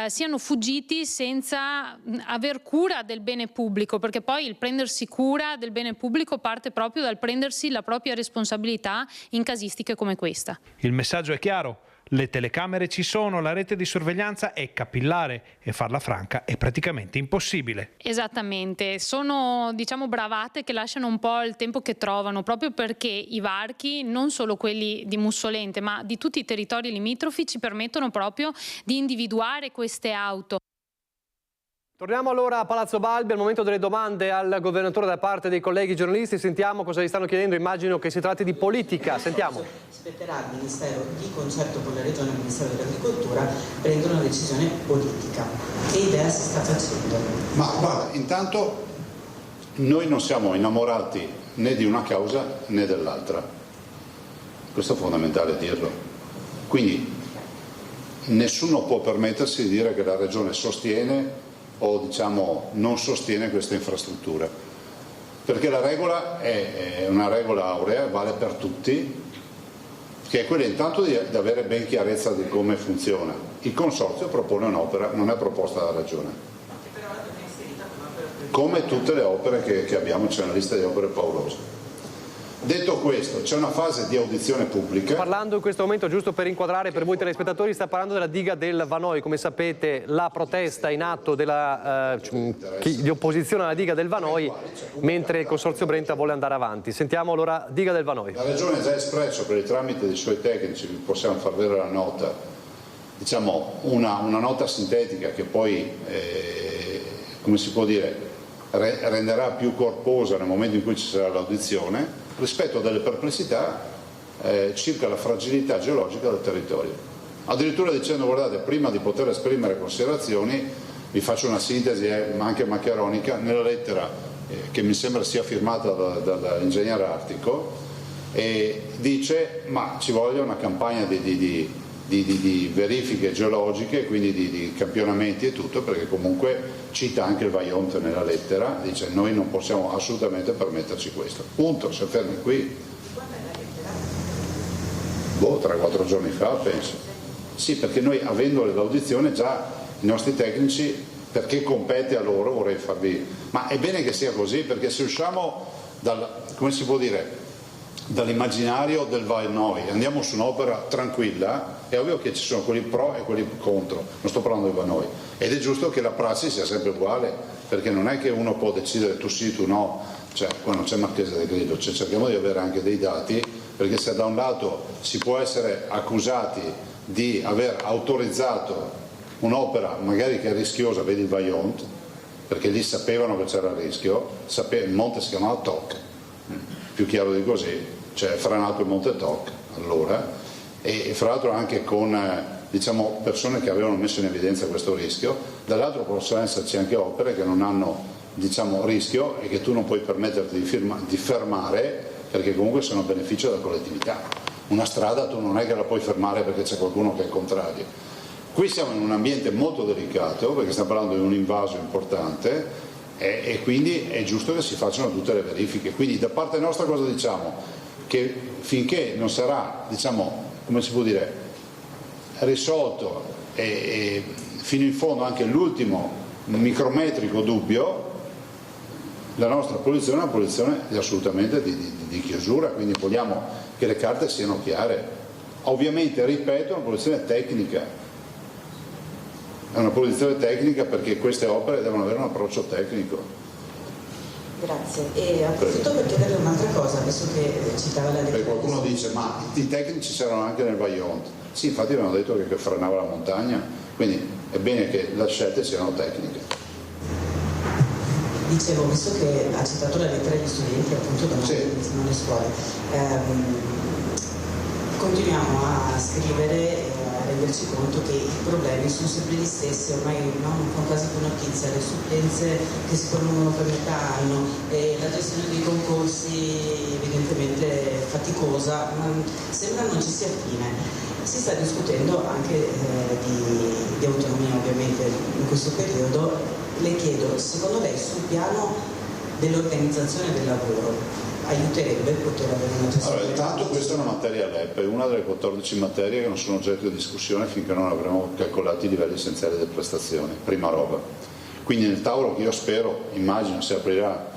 siano fuggiti senza aver cura del bene pubblico, perché poi il prendersi cura del bene pubblico parte proprio dal prendersi la propria responsabilità in casistiche come questa. Il messaggio è chiaro. Le telecamere ci sono, la rete di sorveglianza è capillare e farla franca è praticamente impossibile. Esattamente, sono bravate che lasciano un po' il tempo che trovano, proprio perché i varchi, non solo quelli di Mussolente ma di tutti i territori limitrofi, ci permettono proprio di individuare queste auto. Torniamo allora a Palazzo Balbi, al momento delle domande al governatore da parte dei colleghi giornalisti. Sentiamo cosa gli stanno chiedendo, immagino che si tratti di politica. Sentiamo. Spetterà al Ministero, di concerto con la Regione e il Ministero dell'Agricoltura, prendere una decisione politica. Che idea si sta facendo? Ma guarda, intanto noi non siamo innamorati né di una causa né dell'altra. Questo è fondamentale dirlo. Quindi nessuno può permettersi di dire che la Regione sostiene o non sostiene questa infrastruttura, perché la regola è una regola aurea, vale per tutti, che è quella intanto di avere ben chiarezza di come funziona. Il consorzio propone un'opera, non è proposta dalla Regione. Che però è inserita come opera come tutte le opere che abbiamo, c'è una lista di opere paurose. Detto questo, c'è una fase di audizione pubblica. Parlando in questo momento, giusto per inquadrare per voi telespettatori, sta parlando della diga del Vanoi. Come sapete, la protesta in atto di opposizione alla diga del Vanoi, mentre il Consorzio Brenta vuole andare avanti. Sentiamo allora diga del Vanoi. La Regione ha già espresso per il tramite dei suoi tecnici, vi possiamo far vedere la nota, diciamo una nota sintetica che poi, come si può dire, renderà più corposa nel momento in cui ci sarà l'audizione, rispetto a delle perplessità circa la fragilità geologica del territorio. Addirittura dicendo, guardate, prima di poter esprimere considerazioni, vi faccio una sintesi anche maccheronica, nella lettera che mi sembra sia firmata dall'ingegnere Artico, dice ma ci voglia una campagna di verifiche geologiche, quindi di campionamenti e tutto, perché comunque cita anche il Vajont nella lettera, dice noi non possiamo assolutamente permetterci questo. Punto, si fermi qui. 3-4 giorni fa penso. Sì, perché noi avendo l'audizione già i nostri tecnici, perché compete a loro, vorrei farvi... Ma è bene che sia così, perché se usciamo come si può dire, dall'immaginario del Vanoi, andiamo su un'opera tranquilla, è ovvio che ci sono quelli pro e quelli contro, non sto parlando di Vanoi, ed è giusto che la prassi sia sempre uguale, perché non è che uno può decidere tu sì, tu no, cioè qua non c'è Marchese del Grillo, cioè, cerchiamo di avere anche dei dati, perché se da un lato si può essere accusati di aver autorizzato un'opera magari che è rischiosa, vedi il Vajont, perché lì sapevano che c'era il rischio, il monte si chiamava Toc, più chiaro di così, cioè franato il monte Toc allora, e fra l'altro anche con diciamo, persone che avevano messo in evidenza questo rischio. Dall'altro possono esserci anche opere che non hanno, diciamo, rischio e che tu non puoi permetterti di fermare, perché comunque sono a beneficio della collettività. Una strada tu non è che la puoi fermare perché c'è qualcuno che è contrario. Qui siamo in un ambiente molto delicato, perché stiamo parlando di un invaso importante, e quindi è giusto che si facciano tutte le verifiche. Quindi da parte nostra cosa diciamo? Che finché non sarà, diciamo, come si può dire, risolto e fino in fondo anche l'ultimo micrometrico dubbio, la nostra posizione è una posizione assolutamente di chiusura, quindi vogliamo che le carte siano chiare. Ovviamente, ripeto, è una posizione tecnica, è una posizione tecnica perché queste opere devono avere un approccio tecnico. Grazie, e approfitto per chiederle un'altra cosa, visto che citava la lettera. Perché qualcuno dice, ma i tecnici c'erano anche nel Vajont. Sì, infatti avevano detto che frenava la montagna, quindi è bene che le scelte siano tecniche. Dicevo, visto che ha citato la lettera agli studenti, appunto da noi iniziano le scuole, continuiamo a scrivere e a renderci conto che i problemi sono sempre gli stessi, ormai non fa quasi più notizia, le supplenze che si prolungano per metà anno, e la gestione dei concorsi evidentemente faticosa, sembra non ci sia fine. Si sta discutendo anche di autonomia ovviamente in questo periodo. Le chiedo, secondo lei sul piano dell'organizzazione del lavoro aiuterebbe poter avere una gestione? Allora, intanto questa è una materia LEP, è una delle 14 materie che non sono oggetto di discussione finché non avremo calcolato i livelli essenziali delle prestazioni, prima roba. Quindi nel tavolo che io spero, immagino si aprirà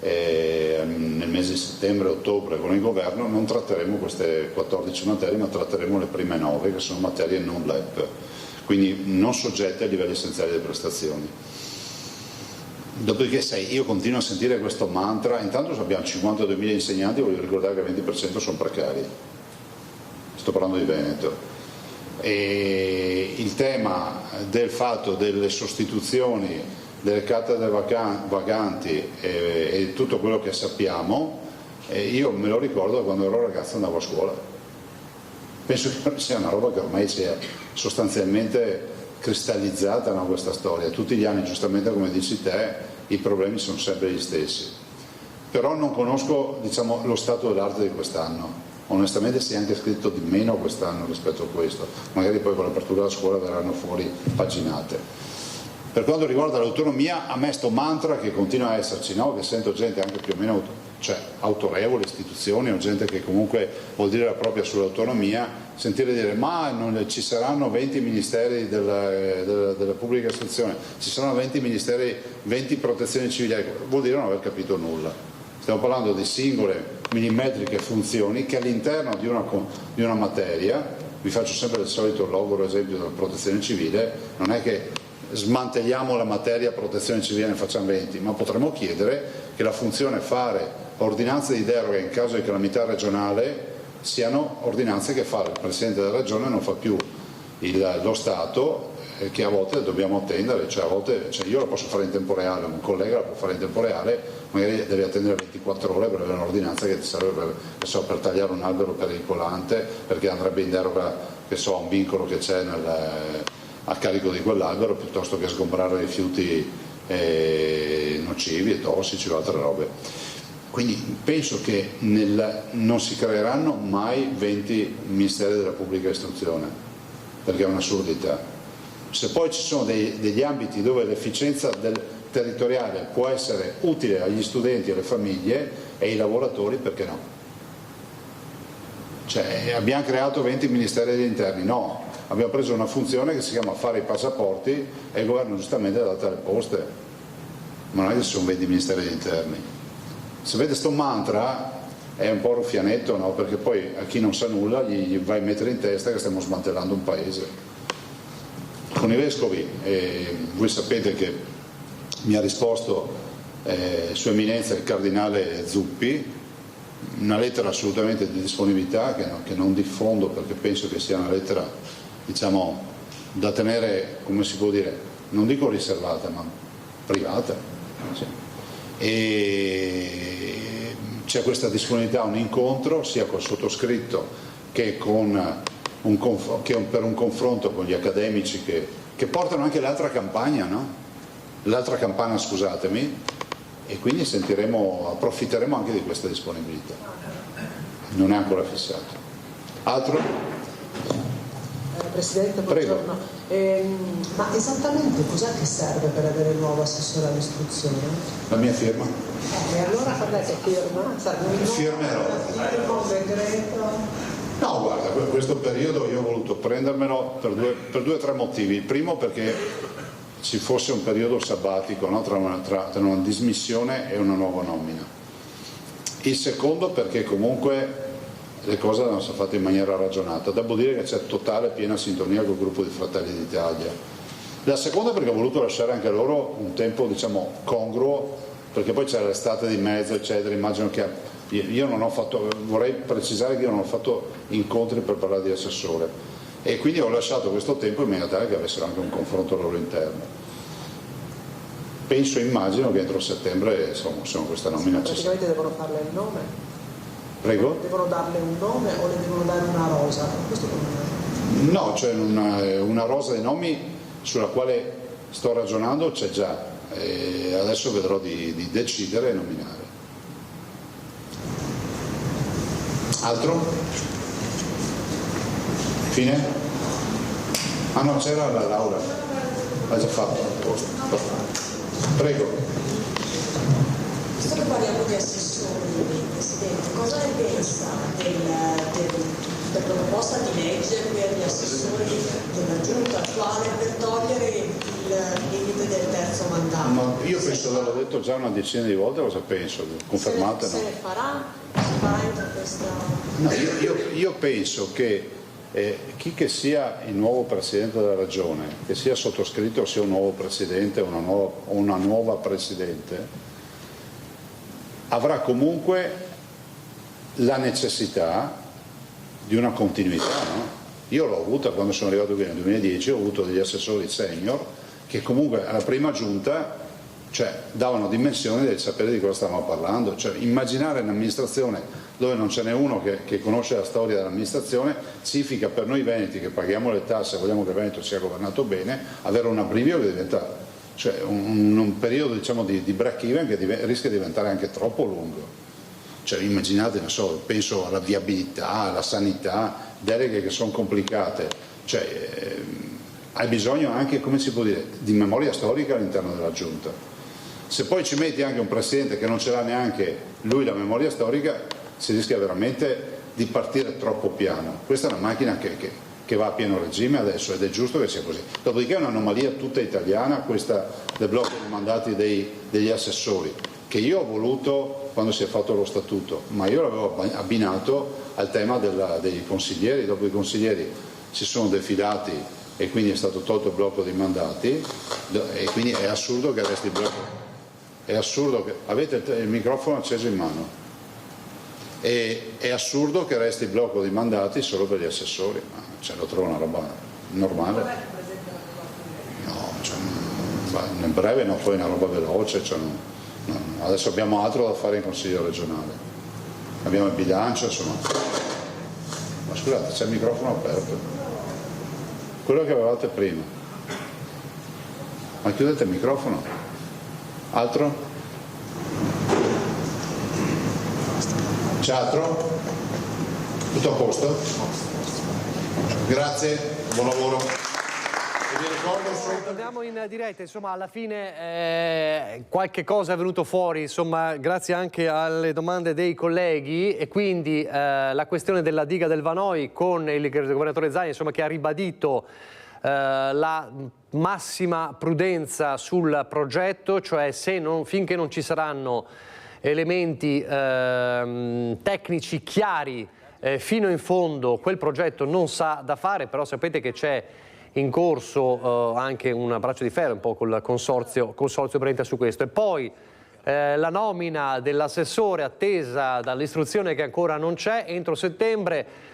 nel mese di settembre-ottobre con il governo, non tratteremo queste 14 materie, ma tratteremo le prime 9 che sono materie non LEP, quindi non soggette ai livelli essenziali delle prestazioni. Dopodiché io continuo a sentire questo mantra, intanto abbiamo 52.000 insegnanti, voglio ricordare che il 20% sono precari, sto parlando di Veneto, e il tema del fatto delle sostituzioni, delle cattedre vaganti e tutto quello che sappiamo, io me lo ricordo da quando ero ragazzo e andavo a scuola. Penso che sia una roba che ormai sia sostanzialmente cristallizzata, no, questa storia. Tutti gli anni, giustamente come dici te, i problemi sono sempre gli stessi. Però non conosco, diciamo, lo stato dell'arte di quest'anno. Onestamente si è anche scritto di meno quest'anno rispetto a questo. Magari poi con l'apertura della scuola verranno fuori paginate. Per quanto riguarda l'autonomia, a me sto mantra che continua a esserci, no? Che sento gente anche più o meno cioè autorevoli istituzioni o gente che comunque vuol dire la propria sull'autonomia, sentire dire ma non ci saranno 20 ministeri della pubblica istruzione, ci saranno 20 ministeri, 20 protezioni civili, vuol dire non aver capito nulla. Stiamo parlando di singole millimetriche funzioni che all'interno di una materia, vi faccio sempre il solito logoro esempio della protezione civile, non è che smantelliamo la materia protezione civile e ne facciamo 20, ma potremmo chiedere che la funzione fare ordinanze di deroga in caso di calamità regionale siano ordinanze che fa il Presidente della Regione e non fa più lo Stato, che a volte dobbiamo attendere, cioè a volte io la posso fare in tempo reale, un collega la può fare in tempo reale, magari deve attendere 24 ore per avere un'ordinanza che ti serve per tagliare un albero pericolante, perché andrebbe in deroga a un vincolo che c'è a carico di quell'albero, piuttosto che sgombrare rifiuti nocivi e tossici o altre robe. Quindi penso che non si creeranno mai 20 ministeri della pubblica istruzione, perché è un'assurdità. Se poi ci sono degli ambiti dove l'efficienza territoriale può essere utile agli studenti, alle famiglie e ai lavoratori, perché no? Cioè, abbiamo creato 20 ministeri degli interni? No, abbiamo preso una funzione che si chiama fare i passaporti e il governo giustamente ha dato alle poste, ma non è che ci sono 20 ministeri degli interni. Se vede sto mantra è un po' ruffianetto, no? Perché poi a chi non sa nulla gli vai a mettere in testa che stiamo smantellando un paese. Con i vescovi, voi sapete che mi ha risposto Sua Eminenza il Cardinale Zuppi, una lettera assolutamente di disponibilità che non diffondo perché penso che sia una lettera, diciamo, da tenere, come si può dire, non dico riservata ma privata. Sì. E c'è questa disponibilità a un incontro sia col sottoscritto che per un confronto con gli accademici che portano anche l'altra campagna, no? L'altra campana, scusatemi, e quindi approfitteremo anche di questa disponibilità. Non è ancora fissato. Altro? Presidente, buongiorno. Ma esattamente cos'è che serve per avere il nuovo assessore all'istruzione? La mia firma. E allora quando è che firma? Firmerò. Un decreto? No, guarda, questo periodo io ho voluto prendermelo per due o tre motivi. Il primo perché ci fosse un periodo sabbatico, no? tra una dismissione e una nuova nomina. Il secondo perché comunque le cose devono essere fatte in maniera ragionata. Devo dire che c'è totale piena sintonia col gruppo di Fratelli d'Italia. La seconda perché ho voluto lasciare anche loro un tempo, diciamo, congruo, perché poi c'è l'estate di mezzo, eccetera. Immagino che io non ho fatto, vorrei precisare che io non ho fatto incontri per parlare di assessore e quindi ho lasciato questo tempo in maniera tale che avessero anche un confronto loro interno. Immagino che entro settembre insomma questa nomina ci sia. Praticamente devono farle il nome? Prego? Devono darle un nome o le devono dare una rosa? Questo come... No, c'è una rosa di nomi sulla quale sto ragionando, c'è già, e adesso vedrò di decidere e nominare. Altro? Fine? Ah no, c'era la Laura, l'ha già fatto. Prego. Visto che parliamo di assessori, Presidente, cosa ne pensa della proposta di legge per gli assessori della Giunta attuale per togliere il limite del terzo mandato? Ma io penso, l'ho detto già una decina di volte cosa penso, confermate? Se ne farà? Si farà entro questa... No, io penso che chi che sia il nuovo Presidente della Regione, che sia sottoscritto sia un nuovo Presidente o una nuova Presidente, avrà comunque la necessità di una continuità, no? Io l'ho avuta quando sono arrivato qui nel 2010, ho avuto degli assessori senior che comunque alla prima giunta davano dimensioni del sapere di cosa stavamo parlando. Immaginare un'amministrazione dove non ce n'è uno che conosce la storia dell'amministrazione significa per noi veneti che paghiamo le tasse e vogliamo che il Veneto sia governato bene, avere un abbrivio che diventa un periodo, diciamo, di break-even che rischia di diventare anche troppo lungo. Immaginate, non so, penso alla viabilità, alla sanità, deleghe che sono complicate. Hai bisogno anche, come si può dire, di memoria storica all'interno della Giunta. Se poi ci metti anche un presidente che non ce l'ha neanche lui la memoria storica, si rischia veramente di partire troppo piano. Questa è una macchina che va a pieno regime adesso ed è giusto che sia così. Dopodiché è un'anomalia tutta italiana questa del blocco dei mandati degli assessori, che io ho voluto quando si è fatto lo statuto, ma io l'avevo abbinato al tema dei consiglieri. Dopo i consiglieri si sono defilati e quindi è stato tolto il blocco dei mandati, e quindi è assurdo che resti il blocco. È assurdo che avete il microfono acceso in mano. È assurdo che resti il blocco dei mandati solo per gli assessori, ma lo trovo una roba normale. No, nel breve no, poi è una roba veloce. Adesso abbiamo altro da fare in Consiglio regionale, abbiamo il bilancio, insomma. Ma scusate, c'è il microfono aperto, quello che avevate prima. Ma chiudete il microfono. Altro? C'è altro? Tutto a posto? Grazie, buon lavoro. Torniamo in diretta, insomma alla fine qualche cosa è venuto fuori, insomma grazie anche alle domande dei colleghi, e quindi la questione della diga del Vanoi con il governatore Zaia, insomma, che ha ribadito la massima prudenza sul progetto, cioè finché non ci saranno elementi tecnici chiari fino in fondo quel progetto non sa da fare. Però sapete che c'è in corso anche un braccio di ferro un po' col consorzio Brenta su questo. E poi la nomina dell'assessore attesa dall'istruzione che ancora non c'è entro settembre,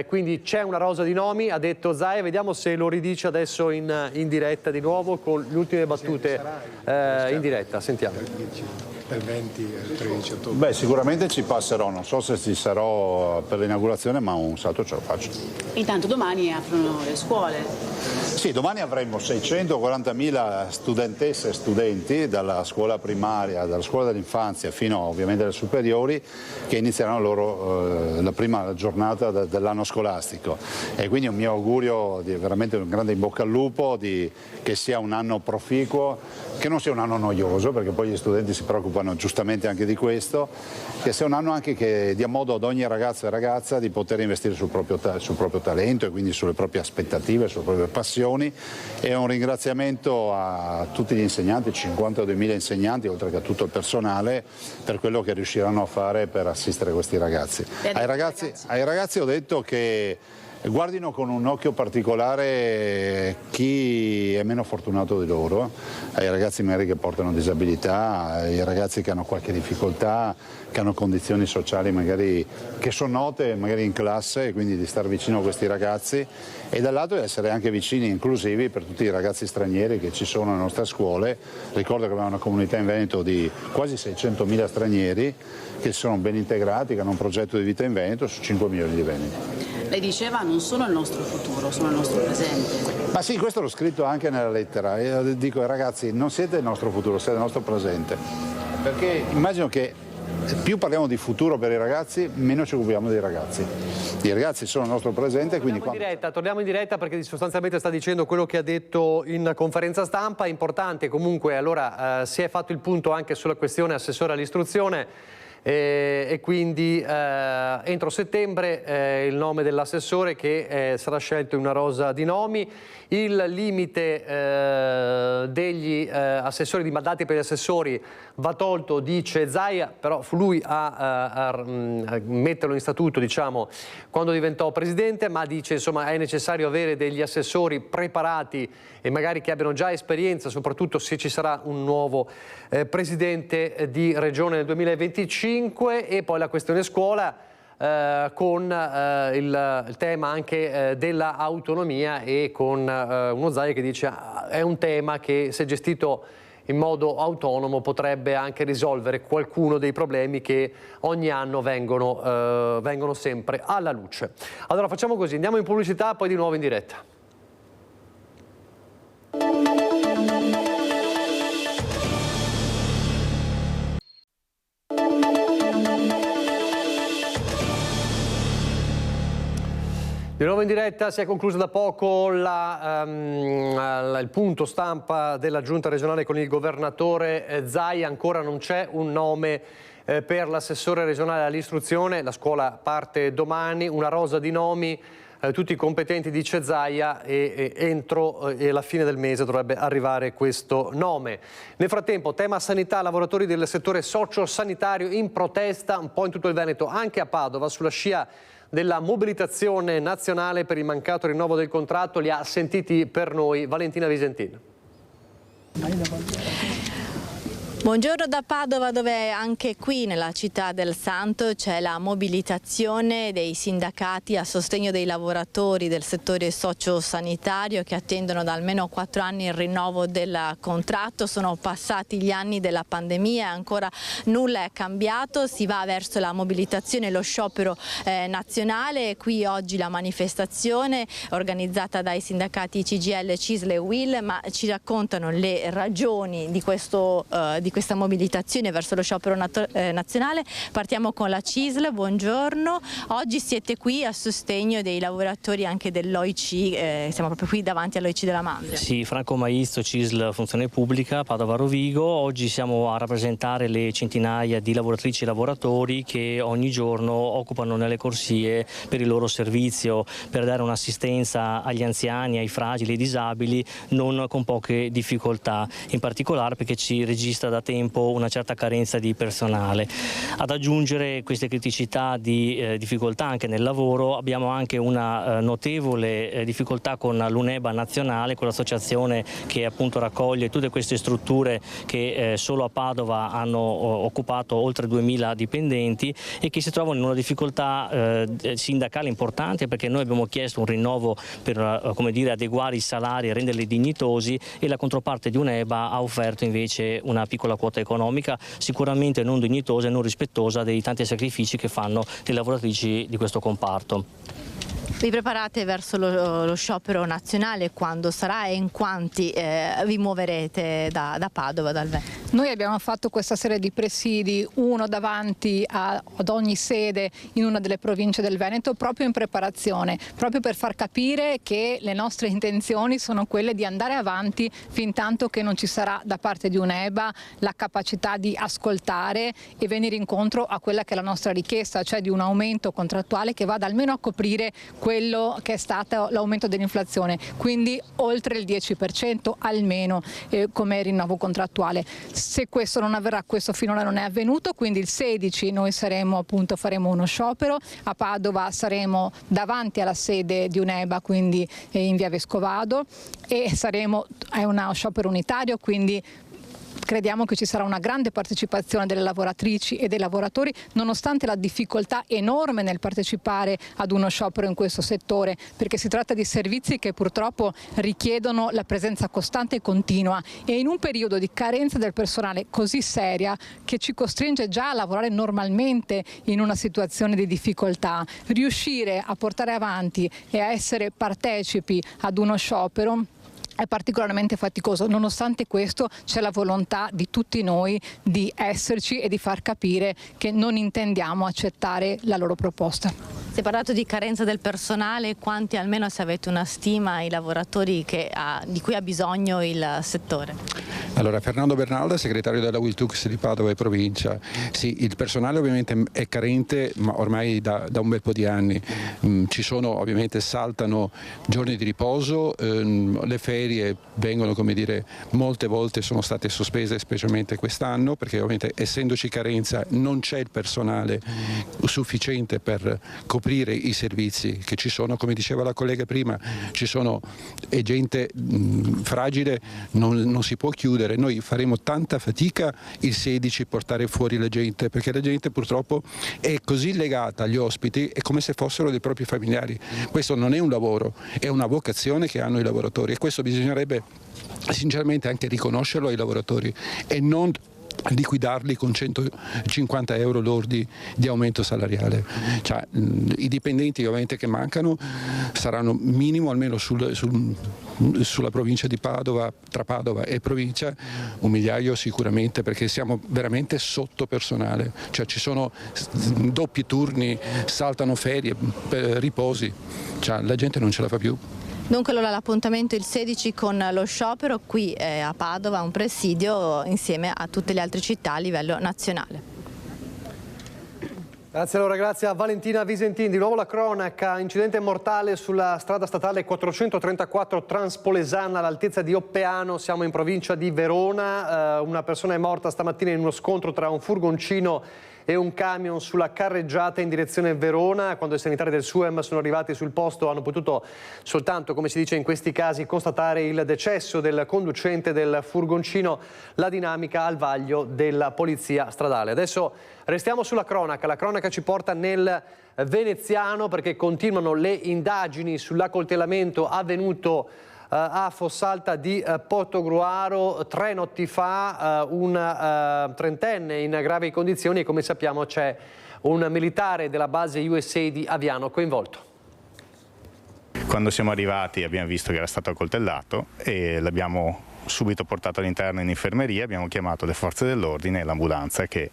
quindi c'è una rosa di nomi, ha detto Zaia. Vediamo se lo ridice adesso in diretta di nuovo con le ultime battute in diretta, sentiamo. Del 20 al 13 ottobre. Beh, sicuramente ci passerò, non so se ci sarò per l'inaugurazione, ma un salto ce lo faccio. Intanto domani aprono le scuole. Sì, domani avremo 640.000 studentesse e studenti dalla scuola primaria, dalla scuola dell'infanzia fino ovviamente alle superiori, che inizieranno la prima giornata dell'anno scolastico. E quindi un mio augurio di veramente un grande in bocca al lupo, che sia un anno proficuo, che non sia un anno noioso, perché poi gli studenti si preoccupano giustamente anche di questo, che sia un anno anche che dia modo ad ogni ragazzo e ragazza di poter investire sul proprio talento e quindi sulle proprie aspettative, sulle proprie passioni. E un ringraziamento a tutti gli insegnanti, 52.000 insegnanti, oltre che a tutto il personale, per quello che riusciranno a fare per assistere questi ragazzi. Ai ragazzi ho detto che guardino con un occhio particolare chi è meno fortunato di loro, ai ragazzi magari che portano disabilità, ai ragazzi che hanno qualche difficoltà, che hanno condizioni sociali magari che sono note magari in classe, e quindi di stare vicino a questi ragazzi, e dall'altro di essere anche vicini e inclusivi per tutti i ragazzi stranieri che ci sono nelle nostre scuole. Ricordo che abbiamo una comunità in Veneto di quasi 600.000 stranieri che sono ben integrati, che hanno un progetto di vita in Veneto su 5 milioni di veneti. Lei diceva non sono il nostro futuro, sono il nostro presente. Ma sì, questo l'ho scritto anche nella lettera. Io dico ragazzi, non siete il nostro futuro, siete il nostro presente. Perché immagino che più parliamo di futuro per i ragazzi, meno ci occupiamo dei ragazzi. I ragazzi sono il nostro presente, quindi torniamo in diretta perché sostanzialmente sta dicendo quello che ha detto in conferenza stampa. Importante comunque, allora si è fatto il punto anche sulla questione assessore all'istruzione. E quindi entro settembre il nome dell'assessore che sarà scelto in una rosa di nomi. Il limite degli assessori, di mandati per gli assessori, va tolto, dice Zaia, però fu lui a metterlo in statuto, diciamo, quando diventò presidente, ma dice insomma è necessario avere degli assessori preparati e magari che abbiano già esperienza, soprattutto se ci sarà un nuovo presidente di regione nel 2025. E poi la questione scuola con il tema anche dell'autonomia, e con uno Zaia che dice è un tema che se gestito in modo autonomo potrebbe anche risolvere qualcuno dei problemi che ogni anno vengono sempre alla luce. Allora facciamo così, andiamo in pubblicità, poi di nuovo in diretta. Di nuovo in diretta, si è concluso da poco il punto stampa della Giunta regionale con il governatore Zaia. Ancora non c'è un nome per l'assessore regionale all'istruzione. La scuola parte domani, una rosa di nomi, tutti competenti, dice Zaia, e entro la fine del mese dovrebbe arrivare questo nome. Nel frattempo, tema sanità, lavoratori del settore socio-sanitario in protesta un po' in tutto il Veneto, anche a Padova, sulla scia della mobilitazione nazionale per il mancato rinnovo del contratto. Li ha sentiti per noi Valentina Visentin. Buongiorno da Padova, dove anche qui nella città del Santo c'è la mobilitazione dei sindacati a sostegno dei lavoratori del settore socio-sanitario che attendono da almeno 4 anni il rinnovo del contratto. Sono passati gli anni della pandemia e ancora nulla è cambiato. Si va verso la mobilitazione e lo sciopero nazionale. Qui oggi la manifestazione organizzata dai sindacati CGIL, CISL e UIL, ma ci raccontano le ragioni di questa mobilitazione verso lo sciopero nazionale. Partiamo con la CISL, buongiorno. Oggi siete qui a sostegno dei lavoratori anche dell'OIC, siamo proprio qui davanti all'OIC della Mandria. Sì, Franco Maisto, CISL Funzione Pubblica, Padova Rovigo. Oggi siamo a rappresentare le centinaia di lavoratrici e lavoratori che ogni giorno occupano nelle corsie per il loro servizio, per dare un'assistenza agli anziani, ai fragili, ai disabili, non con poche difficoltà, in particolare perché ci registra da tempo una certa carenza di personale. Ad aggiungere queste criticità di difficoltà anche nel lavoro, abbiamo anche una notevole difficoltà con l'UNEBA nazionale, con l'associazione che appunto raccoglie tutte queste strutture che solo a Padova hanno occupato oltre 2000 dipendenti e che si trovano in una difficoltà sindacale importante, perché noi abbiamo chiesto un rinnovo per adeguare i salari e renderli dignitosi, e la controparte di UNEBA ha offerto invece una piccola quota economica, sicuramente non dignitosa e non rispettosa dei tanti sacrifici che fanno le lavoratrici di questo comparto. Vi preparate verso lo sciopero nazionale, quando sarà e in quanti vi muoverete da Padova, dal Veneto? Noi abbiamo fatto questa serie di presidi, uno davanti ad ogni sede in una delle province del Veneto, proprio in preparazione, proprio per far capire che le nostre intenzioni sono quelle di andare avanti fin tanto che non ci sarà da parte di UNEBA la capacità di ascoltare e venire incontro a quella che è la nostra richiesta, cioè di un aumento contrattuale che vada almeno a coprire quello che è stato l'aumento dell'inflazione, quindi oltre il 10% almeno come rinnovo contrattuale. Se questo non avverrà, questo finora non è avvenuto, quindi il 16 noi faremo uno sciopero, a Padova saremo davanti alla sede di UNEBA, quindi in via Vescovado, e è uno sciopero unitario, quindi crediamo che ci sarà una grande partecipazione delle lavoratrici e dei lavoratori, nonostante la difficoltà enorme nel partecipare ad uno sciopero in questo settore, perché si tratta di servizi che purtroppo richiedono la presenza costante e continua, e in un periodo di carenza del personale così seria, che ci costringe già a lavorare normalmente in una situazione di difficoltà, riuscire a portare avanti e a essere partecipi ad uno sciopero è particolarmente faticoso. Nonostante questo c'è la volontà di tutti noi di esserci e di far capire che non intendiamo accettare la loro proposta. Si è parlato di carenza del personale, quanti, almeno se avete una stima, i lavoratori di cui ha bisogno il settore? Allora, Fernando Bernalda, segretario della Wiltux di Padova e provincia. Sì, il personale ovviamente è carente, ma ormai da un bel po' di anni. Ci sono, ovviamente saltano giorni di riposo, le ferie vengono, molte volte sono state sospese, specialmente quest'anno, perché ovviamente essendoci carenza non c'è il personale sufficiente per coprire i servizi che ci sono. Come diceva la collega prima, è gente fragile, non si può chiudere. Noi faremo tanta fatica il 16 portare fuori la gente, perché la gente purtroppo è così legata agli ospiti, è come se fossero dei propri familiari. Questo non è un lavoro, è una vocazione che hanno i lavoratori, e questo bisognerebbe sinceramente anche riconoscerlo ai lavoratori e non liquidarli con 150 euro lordi di aumento salariale. I dipendenti ovviamente che mancano saranno minimo almeno sul sulla provincia di Padova, tra Padova e provincia, 1 migliaio sicuramente, perché siamo veramente sotto personale, cioè ci sono doppi turni, saltano ferie, riposi, cioè la gente non ce la fa più. Dunque allora l'appuntamento il 16 con lo sciopero qui a Padova, un presidio insieme a tutte le altre città a livello nazionale. Grazie allora, grazie a Valentina Visentin. Di nuovo la cronaca, incidente mortale sulla strada statale 434 Transpolesana all'altezza di Oppeano, siamo in provincia di Verona, una persona è morta stamattina in uno scontro tra un furgoncino e un camion sulla carreggiata in direzione Verona. Quando i sanitari del SUEM sono arrivati sul posto hanno potuto soltanto, come si dice in questi casi, constatare il decesso del conducente del furgoncino, la dinamica al vaglio della polizia stradale. Adesso restiamo sulla cronaca, la cronaca ci porta nel veneziano perché continuano le indagini sull'accoltellamento avvenuto a Fossalta di Portogruaro 3 notti fa, un trentenne in gravi condizioni e come sappiamo c'è un militare della base USA di Aviano coinvolto. Quando siamo arrivati abbiamo visto che era stato accoltellato e l'abbiamo subito portato all'interno in infermeria, abbiamo chiamato le forze dell'ordine e l'ambulanza che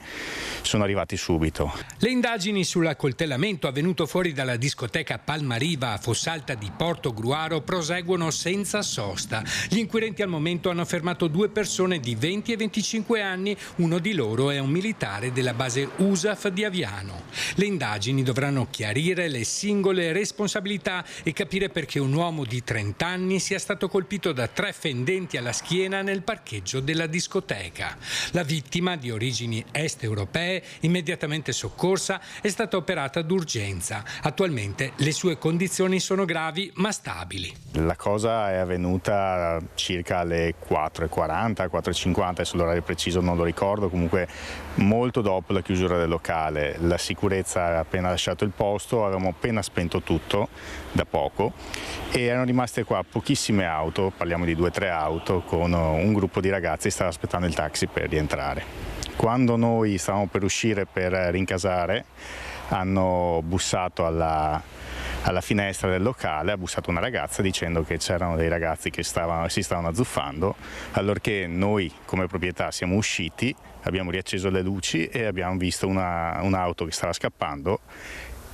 sono arrivati subito. Le indagini sull'accoltellamento avvenuto fuori dalla discoteca Palmariva a Fossalta di Portogruaro proseguono senza sosta. Gli inquirenti al momento hanno fermato 2 persone di 20 e 25 anni, uno di loro è un militare della base USAF di Aviano. Le indagini dovranno chiarire le singole responsabilità e capire perché un uomo di 30 anni sia stato colpito da 3 fendenti alla schiena nel parcheggio della discoteca. La vittima, di origini est europee, immediatamente soccorsa, è stata operata d'urgenza. Attualmente le sue condizioni sono gravi ma stabili. La cosa è avvenuta circa alle 4:40, 4:50, adesso l'orario preciso non lo ricordo, comunque molto dopo la chiusura del locale. La sicurezza ha appena lasciato il posto, avevamo appena spento tutto da poco e erano rimaste qua pochissime auto, parliamo di 2 o 3 auto, con un gruppo di ragazzi che stava aspettando il taxi per rientrare. Quando noi stavamo per uscire per rincasare, hanno bussato alla finestra del locale, ha bussato una ragazza dicendo che c'erano dei ragazzi che si stavano azzuffando, allorché noi come proprietà siamo usciti, abbiamo riacceso le luci e abbiamo visto un'auto che stava scappando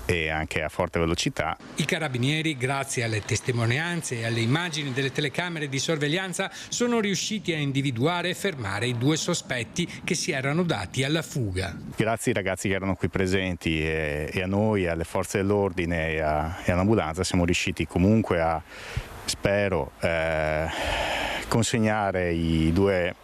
e anche a forte velocità. I carabinieri, grazie alle testimonianze e alle immagini delle telecamere di sorveglianza, sono riusciti a individuare e fermare i 2 sospetti che si erano dati alla fuga. Grazie ai ragazzi che erano qui presenti e a noi, alle forze dell'ordine e all'ambulanza siamo riusciti comunque a, spero, consegnare i due